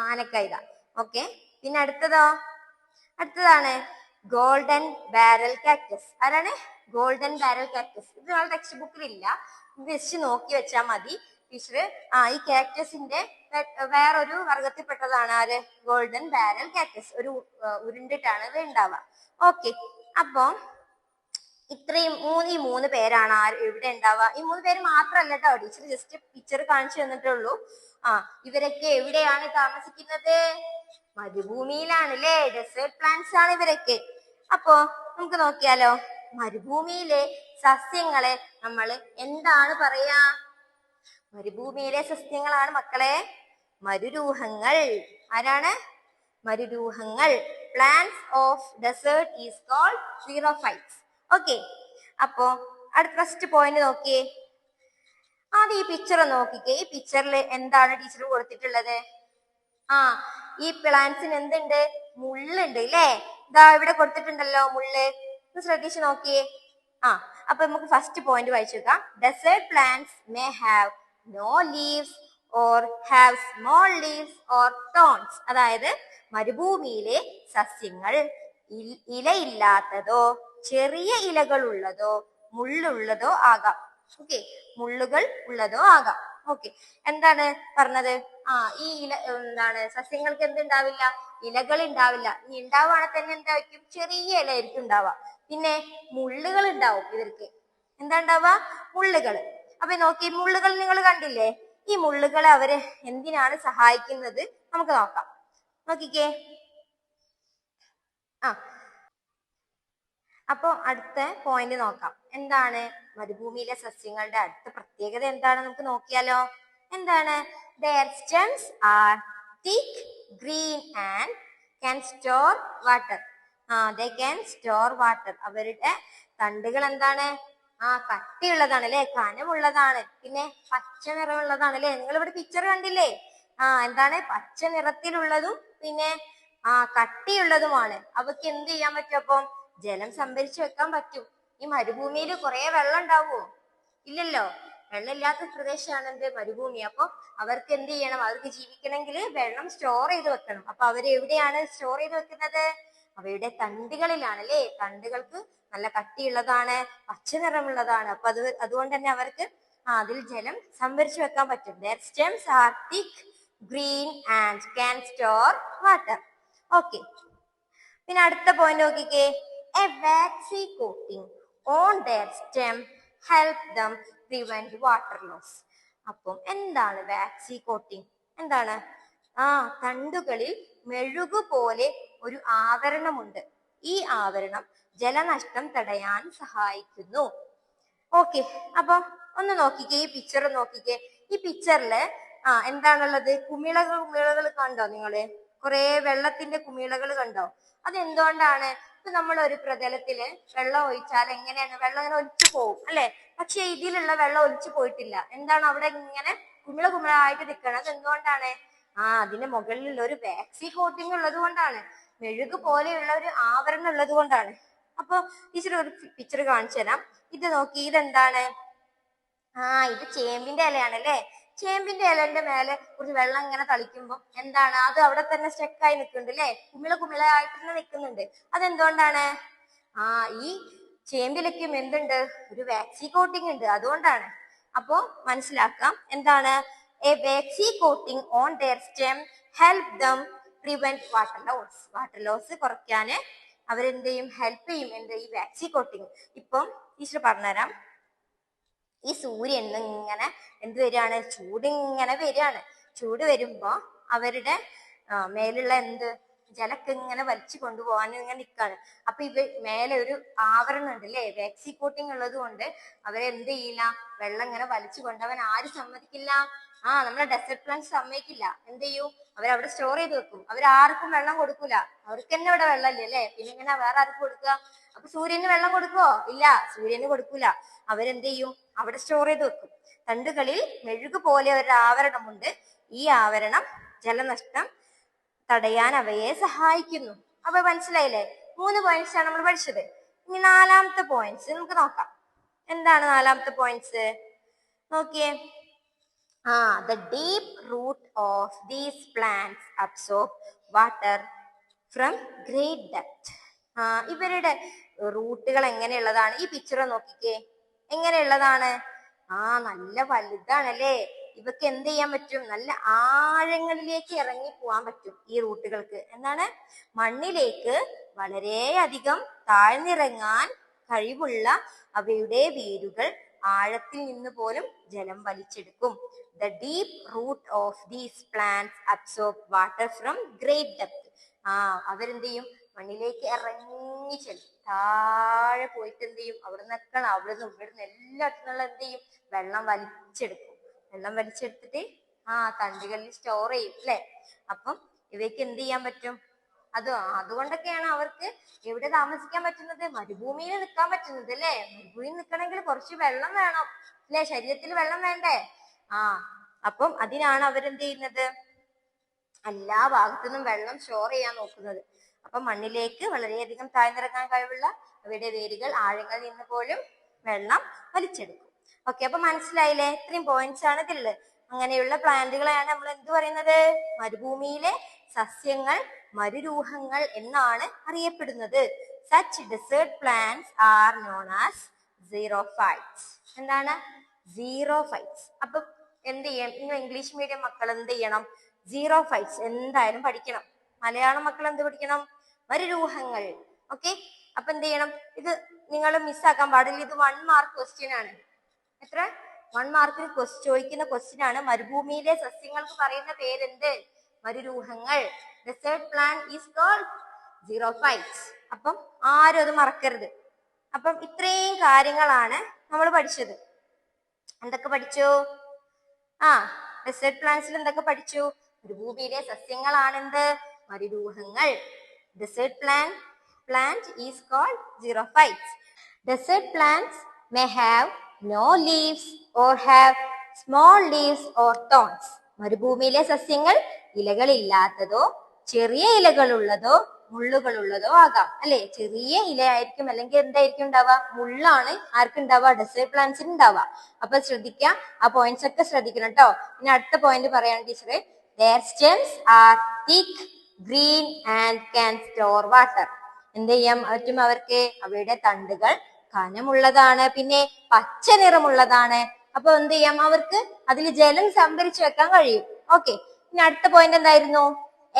ആനക്കൈത. ഓക്കെ, പിന്നെ അടുത്തതാണ് ഗോൾഡൻ ബാരൽ കാക്ടസ്. ആരാണ്? Golden barrel cactus. ഇത് നമ്മുടെ ടെക്സ്റ്റ് ബുക്കിൽ ഇല്ല, ജസ്റ്റ് നോക്കി വെച്ചാൽ മതി. ടീച്ചർ ഈ കാക്ടസിന്റെ വേറൊരു വർഗത്തിൽപ്പെട്ടതാണ് ആര്? Golden barrel cactus. ഒരു ഉരുണ്ടിട്ടാണ് ഇത് ഉണ്ടാവുക. ഓക്കെ, അപ്പൊ ഇത്രയും ഈ മൂന്ന് പേരാണ് ഇവിടെ ഉണ്ടാവുക. ഈ മൂന്ന് പേര് മാത്രല്ല കേട്ടോ, ടീച്ചർ ജസ്റ്റ് പിക്ചർ കാണിച്ചു തന്നിട്ടുള്ളൂ. ഇവരൊക്കെ എവിടെയാണ് താമസിക്കുന്നത്? മരുഭൂമിയിലാണ് അല്ലേ? ഡെസേർട്ട് പ്ലാന്റ്സ് ആണ് ഇവരൊക്കെ. അപ്പോ നമുക്ക് നോക്കിയാലോ? മരുഭൂമിയിലെ സസ്യങ്ങളെ നമ്മൾ എന്താണ് പറയാ? മരുഭൂമിയിലെ സസ്യങ്ങളാണ് മക്കളെ മരുരൂഹങ്ങൾ. ആരാണ്? മരുരൂഹങ്ങൾ. Plants of desert is called xerophytes. Okay, അപ്പോ അടുത്ത ഫസ്റ്റ് പോയിന്റ് നോക്കിയേ. ആദ്യം ഈ പിക്ചർ നോക്കിക്കേ. ഈ പിക്ചറിൽ എന്താണ് ടീച്ചർ കൊടുത്തിട്ടുള്ളത്? ഈ പ്ലാന്റ്സിന് എന്തുണ്ട്? മുള്ളുണ്ട് ഇല്ലേ? ഇതാ ഇവിടെ കൊടുത്തിട്ടുണ്ടല്ലോ മുള്ള്. ഒന്ന് ശ്രദ്ധിച്ചു നോക്കിയേ. അപ്പൊ നമുക്ക് ഫസ്റ്റ് പോയിന്റ് വായിച്ചു നോക്കാം. Desert plants may have no leaves or have small leaves or thorns. അതായത് മരുഭൂമിയിലെ സസ്യങ്ങൾ ഇലയില്ലാത്തതോ ചെറിയ ഇലകൾ ഉള്ളതോ മുള്ളുള്ളതോ ആകാം. ഓക്കെ, മുള്ളുകൾ ഉള്ളതോ ആകാം. ഓക്കെ, എന്താണ് പറഞ്ഞത്? ഈ എന്താണ് സസ്യങ്ങൾക്ക് എന്തുണ്ടാവില്ല? ഇലകൾ ഉണ്ടാവില്ല. ഇനി ഉണ്ടാവുകയാണെങ്കിൽ തന്നെ എന്തായിരിക്കും? ചെറിയ ഇല ആയിരിക്കും ഉണ്ടാവുക. പിന്നെ മുള്ളുകൾ ഉണ്ടാവും ഇവർക്ക്. എന്താ ഉണ്ടാവുക? മുള്ളുകൾ. അപ്പൊ നോക്കി, മുള്ളുകൾ നിങ്ങൾ കണ്ടില്ലേ? ഈ മുള്ളുകൾ അവര് എന്തിനാണ് സഹായിക്കുന്നത്? നമുക്ക് നോക്കാം. നോക്കിക്കേ. അപ്പൊ അടുത്ത പോയിന്റ് നോക്കാം. എന്താണ് മരുഭൂമിയിലെ സസ്യങ്ങളുടെ അടുത്ത പ്രത്യേകത? എന്താണ് നമുക്ക് നോക്കിയാലോ? എന്താണ്? their stems are thick, green and can store water. they can store water. അവരുടെ തണ്ടുകൾ എന്താണ്? കട്ടിയുള്ളതാണ് അല്ലെ? കനമുള്ളതാണ്. പിന്നെ പച്ച നിറമുള്ളതാണ് അല്ലെ? നിങ്ങൾ ഇവിടെ പിക്ചർ കണ്ടില്ലേ? എന്താണ്? പച്ച നിറത്തിലുള്ളതും പിന്നെ കട്ടിയുള്ളതുമാണ്. അവക്ക് എന്ത് ചെയ്യാൻ പറ്റും? അപ്പം ജലം സംഭരിച്ചു വെക്കാൻ പറ്റും. ഈ മരുഭൂമിയിൽ കുറെ വെള്ളം ഉണ്ടാവുമോ? ഇല്ലല്ലോ. വെള്ളമില്ലാത്ത പ്രദേശമാണ് എന്ത്? മരുഭൂമി. അപ്പൊ അവർക്ക് എന്ത് ചെയ്യണം? അവർക്ക് ജീവിക്കണമെങ്കിൽ വെള്ളം സ്റ്റോർ ചെയ്ത് വെക്കണം. അപ്പൊ അവര് എവിടെയാണ് സ്റ്റോർ ചെയ്ത് വെക്കുന്നത്? അവയുടെ തണ്ടുകളിലാണ് അല്ലേ? തണ്ടുകൾക്ക് നല്ല കട്ടിയുള്ളതാണ്, പച്ച നിറമുള്ളതാണ്. അപ്പൊ അതുകൊണ്ട് തന്നെ അവർക്ക് അതിൽ ജലം സംഭരിച്ചു വെക്കാൻ പറ്റും. their stems are thick, green and can store water. Okay, പിന്നെ അടുത്ത പോയിന്റ് നോക്കിക്കേ. a waxy coating on their stem help them prevent water loss. അപ്പം എന്താണ് waxy coating? എന്താണ്? തണ്ടുകളിൽ മെഴുകുപോലെ ഒരു ആവരണമുണ്ട്. ഈ ആവരണം ജലനഷ്ടം തടയാൻ സഹായിക്കുന്നു. ഓക്കെ, അപ്പൊ ഒന്ന് നോക്കിക്കേ. ഈ പിക്ചർ നോക്കിക്കേ. ഈ പിക്ചറില് എന്താണുള്ളത്? കുമിളകൾ കണ്ടോ നിങ്ങള്? കുറെ വെള്ളത്തിന്റെ കുമിളകൾ കണ്ടോ? അതെന്തുകൊണ്ടാണ്? ഇപ്പൊ നമ്മൾ ഒരു പ്രതലത്തില് വെള്ളം ഒഴിച്ചാൽ എങ്ങനെയാണ്? വെള്ളം ഇങ്ങനെ ഒലിച്ചു പോകും അല്ലെ? പക്ഷെ ഇതിലുള്ള വെള്ളം ഒലിച്ചു പോയിട്ടില്ല. എന്താണ്? അവിടെ ഇങ്ങനെ കുമിളായിട്ട് നിൽക്കണം. അത് എന്തുകൊണ്ടാണ്? അതിന്റെ മുകളിലുള്ള ഒരു വാക്സി കോട്ടിംഗ് ഉള്ളത് കൊണ്ടാണ്. മെഴുക് പോലെയുള്ള ഒരു ആവരണം ഉള്ളത് കൊണ്ടാണ്. അപ്പൊ ടീച്ചർ ഒരു പിക്ചർ കാണിച്ചു തരാം. ഇത് നോക്കി. ഇതെന്താണ്? ഇത് ചേമ്പിന്റെ ഇലയാണ് അല്ലെ? ചേമ്പിന്റെ ഇലന്റെ മേലെ കുറച്ച് വെള്ളം ഇങ്ങനെ തളിക്കുമ്പോൾ എന്താണ് അത് അവിടെ തന്നെ സ്റ്റെക്കായി നിൽക്കുന്നുണ്ട് അല്ലെ, കുമിളായിട്ട് തന്നെ നിൽക്കുന്നുണ്ട്. അതെന്തുകൊണ്ടാണ്? ഈ ചേമ്പിലൊക്കെ എന്തുണ്ട്, ഒരു വാക്സി കോട്ടിംഗ് ഉണ്ട്, അതുകൊണ്ടാണ്. അപ്പോ മനസ്സിലാക്കാം എന്താണ്, a waxy coating on their stem help them prevent water loss. Water loss കുറയ്ക്കാന് അവരെന്ത് ചെയ്യും, ഹെൽപ്പ് ചെയ്യും. എന്ത്, ഈ വാക്സി കോട്ടിംഗ്. ഇപ്പം ടീച്ചർ പറഞ്ഞുതരാം. ഈ സൂര്യൻ ഇങ്ങനെ എന്ത് വരികയാണ്, ചൂട് ഇങ്ങനെ വരികയാണ്. ചൂട് വരുമ്പോ അവരുടെ മേലുള്ള എന്ത് ജലക്ക് ഇങ്ങനെ വലിച്ചു കൊണ്ടുപോകാൻ ഇങ്ങനെ നിൽക്കാണ്. അപ്പൊ മേലെ ഒരു ആവരണം ഉണ്ട് അല്ലേ, വാക്സി കോട്ടിംഗ് ഉള്ളത് കൊണ്ട് അവരെന്ത് ചെയ്യില്ല, വെള്ളം ഇങ്ങനെ വലിച്ചു കൊണ്ടുപോകാൻ ആരും സമ്മതിക്കില്ല. നമ്മുടെ ഡെസേർട്ട് പ്ലാന്റ്സ് സമ്മതിക്കില്ല. എന്ത് ചെയ്യും, അവരവിടെ സ്റ്റോർ ചെയ്ത് വെക്കും. അവരാർക്കും വെള്ളം കൊടുക്കൂല. അവർക്ക് തന്നെ ഇവിടെ വെള്ളമില്ല അല്ലേ, പിന്നെ ഇങ്ങനെ വേറെ ആർക്കും കൊടുക്കുക? അപ്പൊ സൂര്യന് വെള്ളം കൊടുക്കുവോ? ഇല്ല, സൂര്യന് കൊടുക്കൂല. അവരെന്ത് ചെയ്യും, അവിടെ സ്റ്റോർ ചെയ്ത് വെക്കും. തണ്ടുകളിൽ മെഴുകു പോലെ ഒരു ആവരണമുണ്ട്. ഈ ആവരണം ജലനഷ്ടം തടയാൻ അവയെ സഹായിക്കുന്നു. അപ്പൊ മനസ്സിലായില്ലേ? 3 പോയിന്റ്സ് ആണ് നമ്മൾ പഠിച്ചത്. ഇനി 4ാമത്തെ പോയിന്റ്സ് നമുക്ക് നോക്കാം. എന്താണ് 4ാമത്തെ പോയിന്റ്സ്? നോക്കിയേ. The deep root of these plants absorb water from great depth. ഇവരുടെ റൂട്ടുകൾ എങ്ങനെയുള്ളതാണ്? ഈ പിക്ചർ നോക്കിക്കേ, എങ്ങനെയുള്ളതാണ്? നല്ല വലുതാണല്ലേ. ഇവക്ക് എന്ത് ചെയ്യാൻ പറ്റും, നല്ല ആഴങ്ങളിലേക്ക് ഇറങ്ങി പോവാൻ പറ്റും ഈ റൂട്ടുകൾക്ക്. എന്താണ്, മണ്ണിലേക്ക് വളരെയധികം താഴ്ന്നിറങ്ങാൻ കഴിവുള്ള അവയുടെ വേരുകൾ ആഴത്തിൽ നിന്ന് പോലും ജലം വലിച്ചെടുക്കും. The deep root of these plants absorb water from great depth. അവരെന്ത് ചെയ്യും, മണ്ണിലേക്ക് ഇറങ്ങി ചെല്ലും. താഴെ പോയിട്ട് എന്ത് ചെയ്യും, അവിടെ നിൽക്കണം, അവിടുന്ന് ഇവിടുന്ന് എല്ലാത്തിനുള്ള എന്ത് ചെയ്യും, വെള്ളം വലിച്ചെടുക്കും. വെള്ളം വലിച്ചെടുത്തിട്ട് തണ്ടുകളിൽ സ്റ്റോർ ചെയ്യും അല്ലെ. അപ്പം ഇവയ്ക്ക് എന്ത് ചെയ്യാൻ പറ്റും? അതുകൊണ്ടൊക്കെയാണ് അവർക്ക് എവിടെ താമസിക്കാൻ പറ്റുന്നത്, മരുഭൂമിയിൽ നിൽക്കാൻ പറ്റുന്നത് അല്ലെ. മരുഭൂമിയിൽ നിൽക്കണമെങ്കിൽ കുറച്ച് വെള്ളം വേണം അല്ലെ, ശരീരത്തിൽ വെള്ളം വേണ്ടേ? അപ്പം അതിനാണ് അവരെന്ത് ചെയ്യുന്നത്, എല്ലാ ഭാഗത്തുനിന്നും വെള്ളം സ്റ്റോർ ചെയ്യാൻ നോക്കുന്നത്. അപ്പൊ മണ്ണിലേക്ക് വളരെയധികം താഴ്ന്നിറങ്ങാൻ കഴിവുള്ള അവയുടെ വേരുകൾ ആഴങ്ങളിൽ നിന്ന് പോലും വെള്ളം വലിച്ചെടുക്കും. ഓക്കെ, അപ്പൊ മനസ്സിലായില്ലേ? ഇത്രയും പോയിന്റ്സ് ആണ് ഇതിലുള്ളത്. അങ്ങനെയുള്ള പ്ലാന്റുകളെയാണ് നമ്മൾ എന്ത് പറയുന്നത്, മരുഭൂമിയിലെ സസ്യങ്ങൾ, മരുരൂഹങ്ങൾ എന്നാണ് അറിയപ്പെടുന്നത്. Such desert plants are known as xerophytes. എന്താണ്? xerophytes. അപ്പൊ എന്ത് ചെയ്യണം, നിങ്ങൾ ഇംഗ്ലീഷ് മീഡിയം മക്കൾ എന്ത് ചെയ്യണം, xerophytes എന്തായാലും പഠിക്കണം. മലയാളം മക്കൾ എന്ത് പഠിക്കണം, മരുരൂഹങ്ങൾ. ഓക്കെ, അപ്പൊ എന്ത് ചെയ്യണം, ഇത് നിങ്ങൾ മിസ്സാക്കാൻ പാടില്ല. ഇത് 1 മാർക്ക് ക്വസ്റ്റ്യൻ ആണ്. എത്ര? 1 മാർക്കിന് ചോദിക്കുന്ന ക്വസ്റ്റ്യൻ ആണ്. മരുഭൂമിയിലെ സസ്യങ്ങൾക്ക് പറയുന്ന പേരെന്ത്? മരുരൂഹങ്ങൾ. Desert plant is called xerophytes. അപ്പം ആരും അത് മറക്കരുത്. അപ്പം ഇത്രയും കാര്യങ്ങളാണ് നമ്മൾ പഠിച്ചത്. എന്തൊക്കെ പഠിച്ചു? ഡെസേർട്ട് പ്ലാന്റ്സിൽ എന്തൊക്കെ പഠിച്ചു? മരുഭൂമിയിലെ സസ്യങ്ങളാണെന്ത്? മരുരൂഹങ്ങൾ. Desert plant is called xerophytes. Desert plants may have no leaves or have small leaves or thorns. മരുഭൂമിയിലെ സസ്യങ്ങൾ ഇലകളില്ലാത്തതോ ചെറിയ ഇലകളുള്ളതോ മുള്ളുകളുള്ളതോ ആകാം അല്ലെ. ചെറിയ ഇലയായിരിക്കും, അല്ലെങ്കിൽ എന്തായിരിക്കും ഉണ്ടാവുക, മുള്ളാണ് ആർക്കുണ്ടാവുക, ഡെസേർട്ട് പ്ലാന്റ്സിന് ഉണ്ടാവുക. അപ്പൊ ശ്രദ്ധിക്കാം, ആ പോയിന്റ്സ് ഒക്കെ ശ്രദ്ധിക്കണം കേട്ടോ. ഇനി അടുത്ത പോയിന്റ് പറയാണ് ടീച്ചറെ. Their stems are thick, green and can store water. എന്ത് ചെയ്യാൻ പറ്റും അവർക്ക്? അവയുടെ തണ്ടുകൾ കനമുള്ളതാണ്, പിന്നെ പച്ച നിറമുള്ളതാണ്. അപ്പൊ എന്ത് ചെയ്യാം, അവർക്ക് അതിൽ ജലം സംഭരിച്ചു വെക്കാൻ കഴിയും. ഓക്കെ, ഇനി അടുത്ത പോയിന്റ് എന്തായിരുന്നു?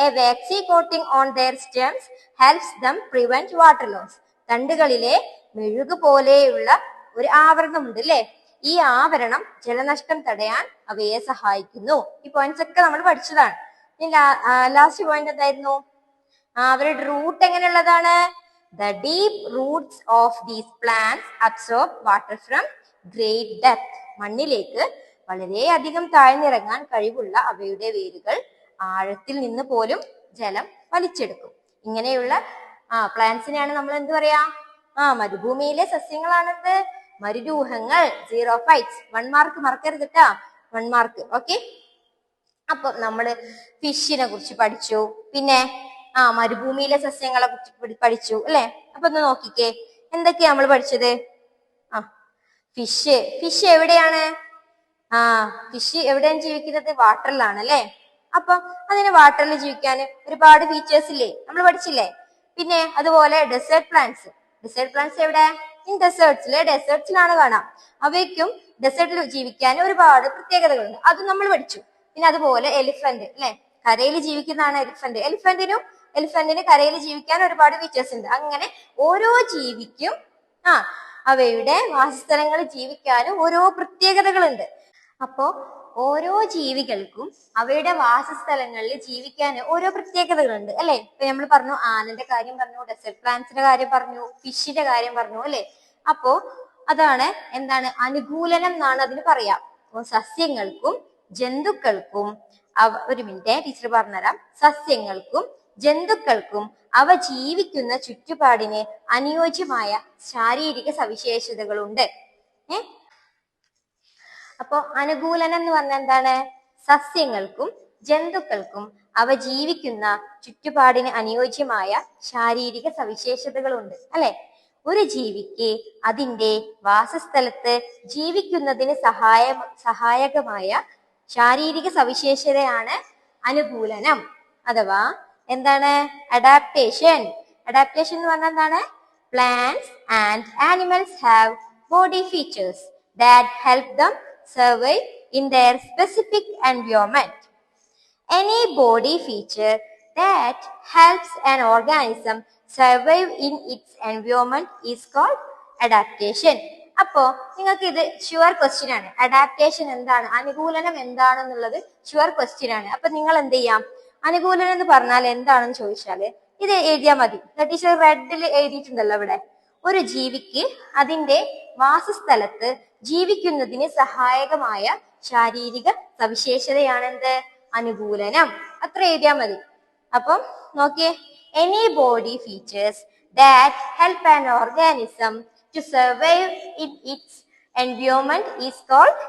A waxy coating on their stems helps them prevent water loss. തണ്ടുകളിലെ മെഴുകു പോലെയുള്ള ഒരു ആവരണമുണ്ട് അല്ലെ. ഈ ആവരണം ജലനഷ്ടം തടയാൻ അവയെ സഹായിക്കുന്നു. ഈ പോയിന്റ്സ് ഒക്കെ നമ്മൾ പഠിച്ചതാണ്. ഇനി ലാസ്റ്റ് പോയിന്റ് എന്തായിരുന്നു? അവരുടെ root എങ്ങനെയുള്ളതാണ്? The deep roots of these plants absorb water from great depth. മണ്ണിലേക്ക് വളരെയധികം താഴ്ന്നിറങ്ങാൻ കഴിവുള്ള അവയുടെ വേരുകൾ ആഴത്തിൽ നിന്ന് പോലും ജലം വലിച്ചെടുക്കും. ഇങ്ങനെയുള്ള പ്ലാന്റ്സിനെയാണ് നമ്മൾ എന്ത് പറയാ? മരുഭൂമിയിലെ സസ്യങ്ങളാണെന്ത്? മരുരൂഹങ്ങൾ, xerophytes. 1 മാർക്ക് മറക്കരുത് കേട്ടാ, 1 മാർക്ക്. ഓക്കെ, അപ്പൊ നമ്മള് ഫിഷിനെ കുറിച്ച് പഠിച്ചു, പിന്നെ മരുഭൂമിയിലെ സസ്യങ്ങളെ കുറിച്ച് പഠിച്ചു അല്ലെ. അപ്പൊ ഒന്ന് നോക്കിക്കേ, എന്തൊക്കെയാ നമ്മൾ പഠിച്ചത്? ഫിഷ് എവിടെയാണ്? ആ ഫിഷ് എവിടെയാണ് ജീവിക്കുന്നത്? വാട്ടറിലാണ് അല്ലെ. അപ്പൊ അതിന് വാട്ടറിൽ ജീവിക്കാൻ ഒരുപാട് ഫീച്ചേഴ്സ് ഇല്ലേ, നമ്മൾ പഠിച്ചില്ലേ. പിന്നെ അതുപോലെ ഡെസേർട്ട് പ്ലാന്റ്സ് എവിടെ? ഇൻ ഡെസേർട്സിലാണ് കാണാം. അവയ്ക്കും ഡെസേർട്ടിൽ ജീവിക്കാൻ ഒരുപാട് പ്രത്യേകതകളുണ്ട്, അത് നമ്മൾ പഠിച്ചു. പിന്നെ അതുപോലെ എലിഫന്റ് അല്ലെ, കരയിൽ ജീവിക്കുന്നതാണ് എലിഫന്റിന് കരയിൽ ജീവിക്കാൻ ഒരുപാട് ഫീച്ചേഴ്സ് ഉണ്ട്. അങ്ങനെ ഓരോ ജീവിക്കും അവയുടെ വാസസ്ഥലങ്ങളിൽ ജീവിക്കാനും ഓരോ പ്രത്യേകതകളുണ്ട്. അപ്പോ ഓരോ ജീവികൾക്കും അവയുടെ വാസസ്ഥലങ്ങളിൽ ജീവിക്കാൻ ഓരോ പ്രത്യേകതകളുണ്ട് അല്ലെ. ഇപ്പൊ നമ്മൾ പറഞ്ഞു, ആനന്റെ കാര്യം പറഞ്ഞു, ഡെസേർട്ട് പ്ലാന്റ്സിന്റെ കാര്യം പറഞ്ഞു, ഫിഷിന്റെ കാര്യം പറഞ്ഞു അല്ലെ. അപ്പോ അതാണ് എന്താണ് അനുകൂലനം എന്നാണ് അതിന് പറയാം. അപ്പൊ സസ്യങ്ങൾക്കും ജന്തുക്കൾക്കും ഒരു മിനിറ്റ് ടീച്ചർ പറഞ്ഞുതരാം. സസ്യങ്ങൾക്കും ജന്തുക്കൾക്കും അവ ജീവിക്കുന്ന ചുറ്റുപാടിന് അനുയോജ്യമായ ശാരീരിക സവിശേഷതകളുണ്ട്. അപ്പൊ അനുകൂലനം എന്ന് പറഞ്ഞാൽ എന്താണ്? സസ്യങ്ങൾക്കും ജന്തുക്കൾക്കും അവ ജീവിക്കുന്ന ചുറ്റുപാടിന് അനുയോജ്യമായ ശാരീരിക സവിശേഷതകളുണ്ട് അല്ലെ. ഒരു ജീവിക്ക് അതിന്റെ വാസസ്ഥലത്ത് ജീവിക്കുന്നതിന് സഹായകമായ ശാരീരിക സവിശേഷതയാണ് അനുകൂലനം അഥവാ എന്താണ്? അഡാപ്റ്റേഷൻ എന്ന് പറഞ്ഞാൽ എന്താണ്? Plants and animals have body features that help them survive in their specific environment. Any body feature that helps an organism survive in its environment is called adaptation. അപ്പോ നിങ്ങൾക്ക് ഇത് ഷുവർ ക്വസ്റ്റ്യൻ ആണ്. Adaptation എന്താണ്, അനുകൂലനം എന്താണെന്നുള്ളത് sure question ആണ്. അപ്പൊ നിങ്ങൾ എന്ത് ചെയ്യാം? അനുകൂലനം എന്ന് പറഞ്ഞാൽ എന്താണെന്ന് ചോദിച്ചാല് ഇത് എഴുതിയാൽ മതി. ടീച്ചർ റെഡിൽ എഴുതിയിട്ടുണ്ടല്ലോ ഇവിടെ. ഒരു ജീവിക്ക് അതിന്റെ വാസസ്ഥലത്ത് ജീവിക്കുന്നതിന് സഹായകമായ ശാരീരിക സവിശേഷതയാണ് എന്ത്? അനുകൂലനം. അത്ര എഴുതിയാൽ മതി. അപ്പം നോക്കിയേ, any body features that help an organism to survive in its environment is called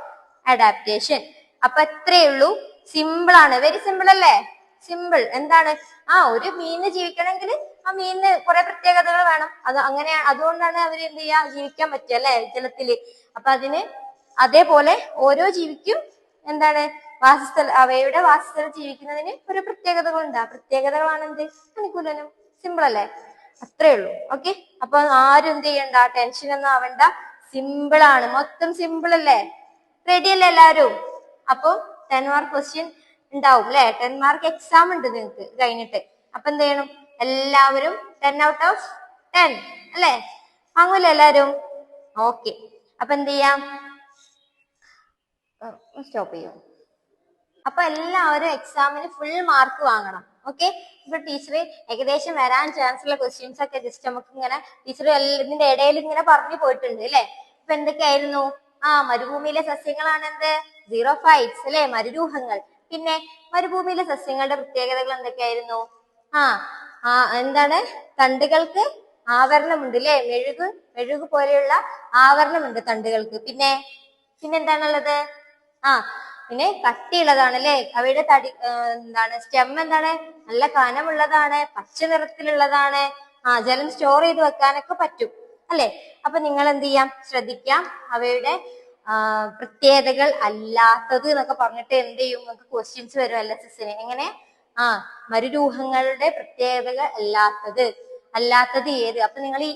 adaptation. അപ്പൊ എത്രയേ ഉള്ളൂ, സിമ്പിൾ ആണ്, വെരി സിമ്പിൾ അല്ലേ. സിമ്പിൾ എന്താണ്? ഒരു മീനിന് ജീവിക്കണമെങ്കിൽ ആ മീനിന് കുറെ പ്രത്യേകതകൾ വേണം. അതുകൊണ്ടാണ് അവർ എന്ത് ചെയ്യാ, ജീവിക്കാൻ പറ്റുക അല്ലെ ജലത്തില്. അപ്പൊ അതിന് അതേപോലെ ഓരോ ജീവിക്കും എന്താണ് അവയുടെ വാസസ്ഥലം ജീവിക്കുന്നതിന് ഒരു പ്രത്യേകതകളുണ്ട്. ആ പ്രത്യേകതകളാണ് എന്ത്? അനുകൂലനം. സിമ്പിൾ അല്ലേ, അത്രേ ഉള്ളൂ. ഓക്കെ, അപ്പൊ ആരും എന്ത് ചെയ്യണ്ട, ടെൻഷൻ ഒന്നും ആവണ്ട. സിമ്പിൾ ആണ്, മൊത്തം സിമ്പിൾ അല്ലേ. റെഡി അല്ലേ എല്ലാരും? അപ്പൊ 10 മാർക്ക് ക്വസ്റ്റ്യൻ ഉണ്ടാവും അല്ലെ. 10 മാർക്ക് എക്സാം ഉണ്ട് നിങ്ങൾക്ക് കഴിഞ്ഞിട്ട്. അപ്പൊ എന്ത് ചെയ്യണം? എല്ലാവരും 10 ഔട്ട് ഓഫ് 10 അല്ലെ, വാങ്ങൂല്ലേ എല്ലാരും? ഓക്കെ, അപ്പൊ എന്ത് ചെയ്യാം? സ്റ്റോപ്പ് ചെയ്യും. അപ്പൊ എല്ലാവരും എക്സാമിന് ഫുൾ മാർക്ക് വാങ്ങണം. ഓക്കെ, ഇപ്പൊ ടീച്ചർ ഏകദേശം വരാൻ ചാൻസ് ഉള്ള ക്വസ്റ്റ്യൻസ് ഒക്കെ ജസ്റ്റ് നമുക്ക് ഇങ്ങനെ ടീച്ചർ ഇതിന്റെ ഇടയിൽ ഇങ്ങനെ പറഞ്ഞു പോയിട്ടുണ്ട് അല്ലെ. ഇപ്പൊ എന്തൊക്കെയായിരുന്നു? മരുഭൂമിയിലെ സസ്യങ്ങളാണ് എന്ത്? സീറോഫൈറ്റ്സ് അല്ലെ, മരുരൂഹങ്ങൾ. പിന്നെ മരുഭൂമിയിലെ സസ്യങ്ങളുടെ പ്രത്യേകതകൾ എന്തൊക്കെയായിരുന്നു? എന്താണ്? തണ്ടുകൾക്ക് ആവരണമുണ്ട് അല്ലെ, മെഴുക് പോലെയുള്ള ആവരണമുണ്ട് തണ്ടുകൾക്ക്. പിന്നെ എന്താണുള്ളത്? പിന്നെ കട്ടിയുള്ളതാണ് അല്ലെ. അവയുടെ സ്റ്റെം എന്താണ്? നല്ല കനമുള്ളതാണ്, പച്ച നിറത്തിലുള്ളതാണ്. ജലം സ്റ്റോർ ചെയ്ത് വെക്കാനൊക്കെ പറ്റും അല്ലെ. അപ്പൊ നിങ്ങൾ എന്ത് ചെയ്യാം? ശ്രദ്ധിക്കാം. അവയുടെ പ്രത്യേകതകൾ അല്ലാത്തത് എന്നൊക്കെ പറഞ്ഞിട്ട് എന്ത് ചെയ്യും? നമുക്ക് ക്വസ്റ്റ്യൻസ് വരും LSSന്. എങ്ങനെ? മരുരൂഹങ്ങളുടെ പ്രത്യേകതകൾ അല്ലാത്തത് ഏത്? അപ്പൊ നിങ്ങൾ ഈ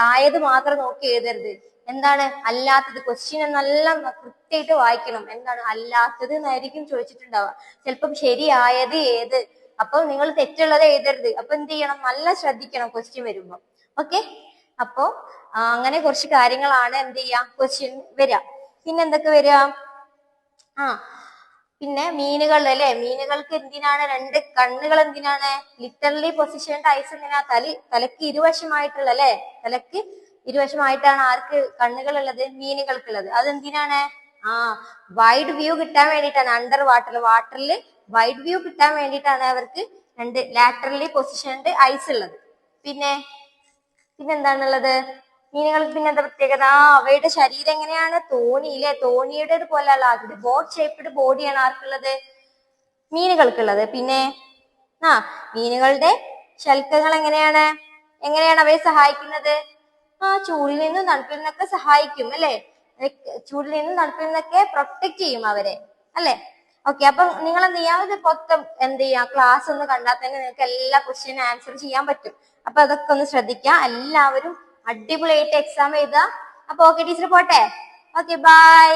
ആയത് മാത്രം നോക്കി എഴുതരുത്. എന്താണ് അല്ലാത്തത്? ക്വസ്റ്റ്യൻ നല്ല കൃത്യമായിട്ട് വായിക്കണം. എന്താണ് അല്ലാത്തത് എന്നായിരിക്കും ചോദിച്ചിട്ടുണ്ടാവുക. ചിലപ്പം ശരിയായത് ഏത്? അപ്പൊ നിങ്ങൾ തെറ്റുള്ളത് എഴുതരുത്. അപ്പൊ എന്ത് ചെയ്യണം? നല്ല ശ്രദ്ധിക്കണം ക്വസ്റ്റ്യൻ വരുമ്പോ. ഓക്കെ, അപ്പോ അങ്ങനെ കുറച്ച് കാര്യങ്ങളാണ് എന്ത് ചെയ്യാം ക്വസ്റ്റ്യൻ വരിക. പിന്നെ എന്തൊക്കെ വരിക? പിന്നെ മീനുകൾ അല്ലെ. മീനുകൾക്ക് എന്തിനാണ് 2 കണ്ണുകൾ? എന്തിനാണ്? Literally positioned eyes. എന്തിനാ? തലക്ക് ഇരുവശമായിട്ടുള്ള അല്ലെ, തലക്ക് ഇരുവശമായിട്ടാണ് ആർക്ക് കണ്ണുകൾ ഉള്ളത്? മീനുകൾക്കുള്ളത്. അതെന്തിനാണ്? വൈഡ് വ്യൂ കിട്ടാൻ വേണ്ടിയിട്ടാണ്. അണ്ടർ വാട്ടറിൽ വൈഡ് വ്യൂ കിട്ടാൻ വേണ്ടിയിട്ടാണ് അവർക്ക് 2 ലാറ്ററലി പൊസിഷൻഡ് ഐസ് ഉള്ളത്. പിന്നെ എന്താണുള്ളത് മീനുകൾക്ക്? പിന്നെ എന്താ പ്രത്യേകത? അവയുടെ ശരീരം എങ്ങനെയാണ്? തോണിയിലെ തോണിയുടെ പോലെ അല്ല, ബോട്ട് ഷേപ്ഡ് ബോഡിയാണ് ആർക്കുള്ളത്? മീനുകൾക്കുള്ളത്. പിന്നെ മീനുകളുടെ ശൽക്കങ്ങൾ എങ്ങനെയാണ് അവയെ സഹായിക്കുന്നത്? ചൂടിൽ നിന്നും തണുപ്പിൽ നിന്നൊക്കെ സഹായിക്കും അല്ലെ. ചൂടിൽ നിന്നും തണുപ്പിൽ നിന്നൊക്കെ പ്രൊട്ടക്ട് ചെയ്യും അവരെ, അല്ലെ? ഓക്കെ, അപ്പൊ നിങ്ങൾ എന്ത് ചെയ്യാം, ഇത് മൊത്തം എന്ത് ചെയ്യാം, ക്ലാസ് ഒന്ന് കണ്ടാൽ തന്നെ നിങ്ങൾക്ക് എല്ലാ ക്വസ്റ്റ്യനും ആൻസർ ചെയ്യാൻ പറ്റും. അപ്പൊ അതൊക്കെ ഒന്ന് ശ്രദ്ധിക്കാം. എല്ലാവരും അടിപൊളിയായിട്ട് എക്സാം എഴുതുക. അപ്പൊ ഓക്കെ ടീച്ചർ പോട്ടെ. Okay, by.